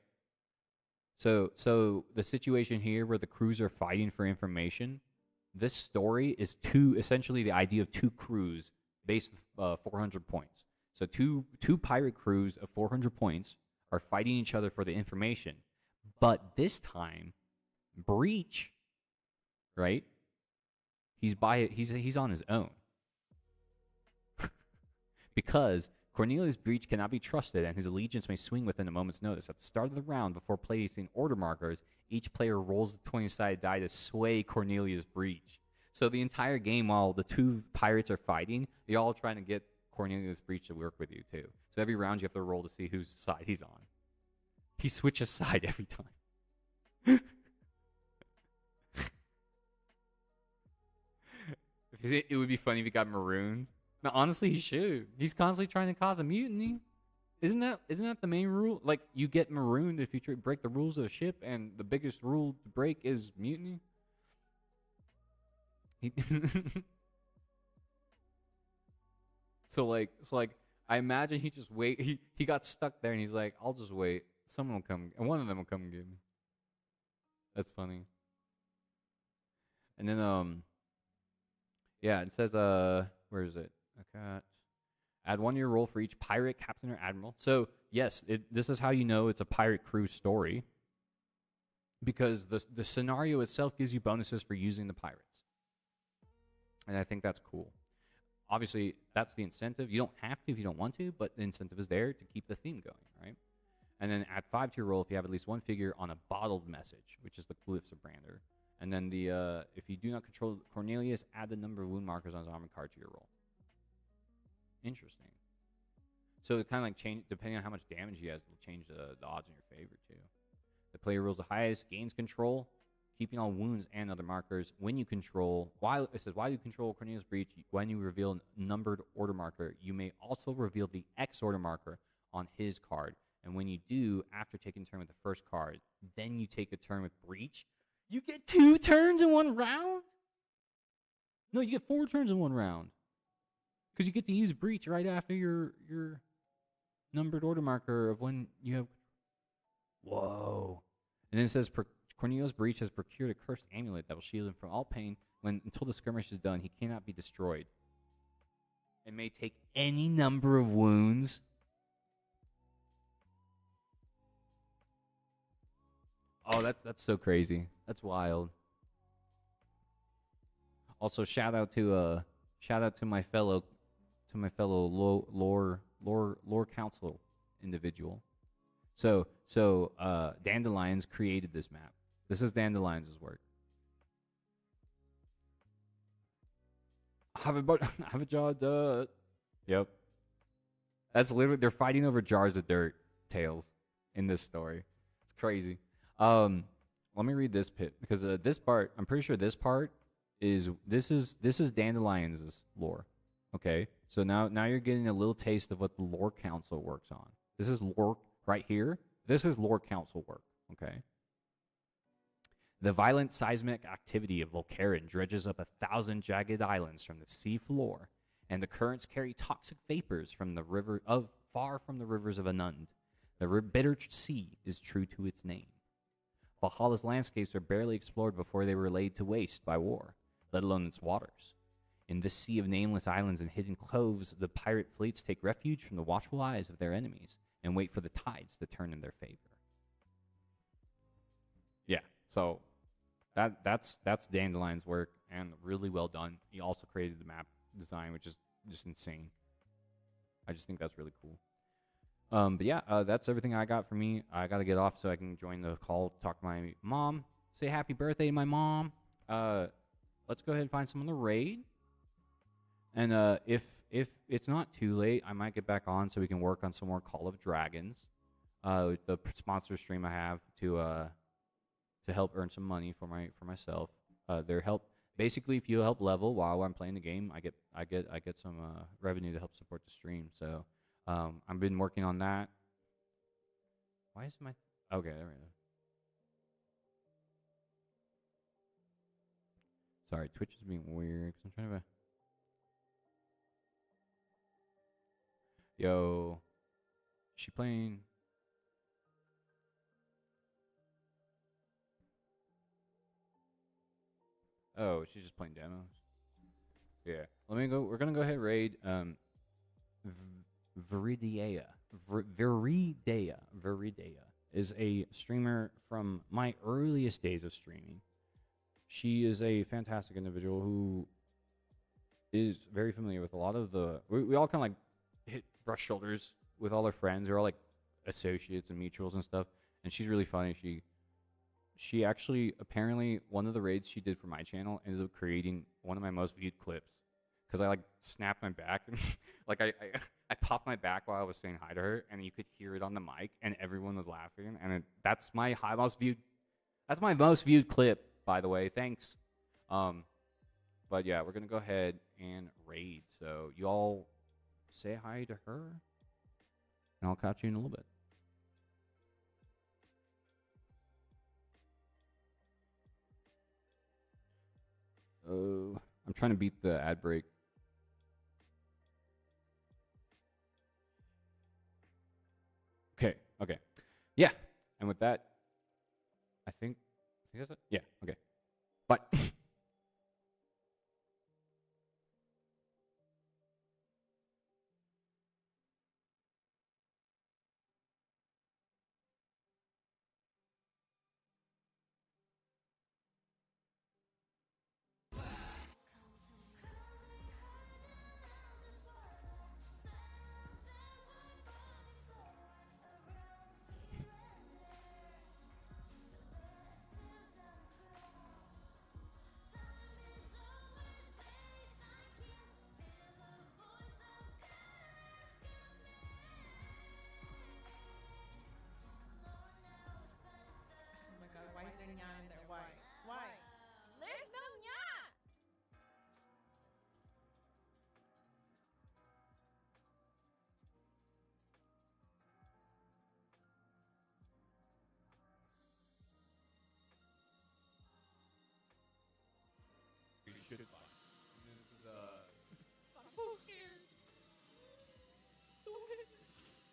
So the situation here where the crews are fighting for information, this story is essentially the idea of two crews based with 400 points. So two pirate crews of 400 points are fighting each other for the information. But this time, Breach, right? He's on his own. Because Cornelius Breach cannot be trusted, and his allegiance may swing within a moment's notice. At the start of the round, before placing order markers, each player rolls the 20-sided die to sway Cornelius Breach. So the entire game, while the two pirates are fighting, they're all trying to get Cornelius Breach to work with you, too. So every round, you have to roll to see whose side he's on. He switches side every time. It would be funny if he got marooned. No, honestly, he should. He's constantly trying to cause a mutiny. Isn't that the main rule? Like, you get marooned if you break the rules of the ship, and the biggest rule to break is mutiny. So like, I imagine he just wait. He got stuck there, and he's like, "I'll just wait. Someone will come, and one of them will come and get me." That's funny. And then yeah, it says where is it? A cat. Add 1 year roll for each pirate, captain, or admiral. So yes, this is how you know it's a pirate crew story, because the scenario itself gives you bonuses for using the pirates, and I think that's cool. Obviously, that's the incentive. You don't have to if you don't want to, but the incentive is there to keep the theme going, right? And then add 5 to your roll if you have at least 1 figure on a bottled message, which is the Glyphs of Brander. And then if you do not control Cornelius, add the number of wound markers on his armor card to your roll. Interesting. So it kind of like change, depending on how much damage he has, it'll change the odds in your favor too. The player rolls the highest, gains control, keeping all wounds and other markers. When you control, while you control Cornelius Breach, when you reveal a numbered order marker, you may also reveal the X order marker on his card. And when you do, after taking a turn with the first card, then you take a turn with Breach. You get 2 turns in 1 round? No, you get 4 turns in 1 round. Because you get to use Breach right after your numbered order marker of when you have... Whoa. And then it says, Cornelius Breach has procured a cursed amulet that will shield him from all pain until the skirmish is done. He cannot be destroyed. It may take any number of wounds. Oh, that's so crazy. That's wild. Also, shout out to my fellow lore council individual. So Dandelions created this map. This is Dandelions' work. Have a jar of dirt. Yep. That's literally, they're fighting over jars of dirt, Tails, in this story. It's crazy. Let me read this bit, because this part, I'm pretty sure this part is Dandelions' lore. Okay, so now you're getting a little taste of what the lore council works on. This is lore right here. This is lore council work. Okay. The violent seismic activity of Volcaran dredges up 1,000 jagged islands from the sea floor, and the currents carry toxic vapors from far from the rivers of Anund. The bitter sea is true to its name. Valhalla's landscapes are barely explored before they were laid to waste by war, let alone its waters. In this sea of nameless islands and hidden coves, the pirate fleets take refuge from the watchful eyes of their enemies and wait for the tides to turn in their favor. Yeah, so that's Dandelion's work, and really well done. He also created the map design, which is just insane. I just think that's really cool. But yeah, that's everything I got for me. I got to get off so I can join the call, talk to my mom, say happy birthday to my mom. Let's go ahead and find someone to raid. And if it's not too late, I might get back on so we can work on some more Call of Dragons. The sponsor stream I have to help earn some money for myself. Their help, basically, if you help level while I'm playing the game, I get some revenue to help support the stream. So I've been working on that. Why is my okay? There we go. Sorry, Twitch is being weird. I'm trying to. Yo, is she playing? Oh, she's just playing demos. Yeah, let me go. We're gonna go ahead and raid Viridea. Viridea is a streamer from my earliest days of streaming. She is a fantastic individual who is very familiar with a lot of the. We all kind of like brush shoulders with all our friends. They're all like associates and mutuals and stuff. And she's really funny. She actually, apparently, one of the raids she did for my channel ended up creating one of my most viewed clips. Because I like snapped my back and like I popped my back while I was saying hi to her, and you could hear it on the mic, and everyone was laughing. And that's my most viewed clip, by the way. Thanks. But yeah, we're gonna go ahead and raid. So you all say hi to her, and I'll catch you in a little bit. Oh, I'm trying to beat the ad break. Okay. Yeah. And with that, I think that's it. Yeah. Okay. Bye. Oh my god, why is there nyan in there? Why? Why? There's no nyan! We should buy. This is I'm so scared.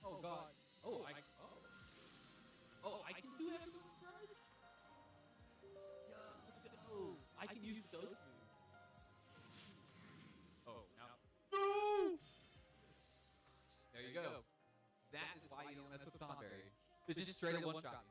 Oh God. Oh, I can do that with the garage. Yeah, let's go. I can use those moves. Oh, now. No! There you go. That is why you don't mess with Thornberry. It's just straight up one shot.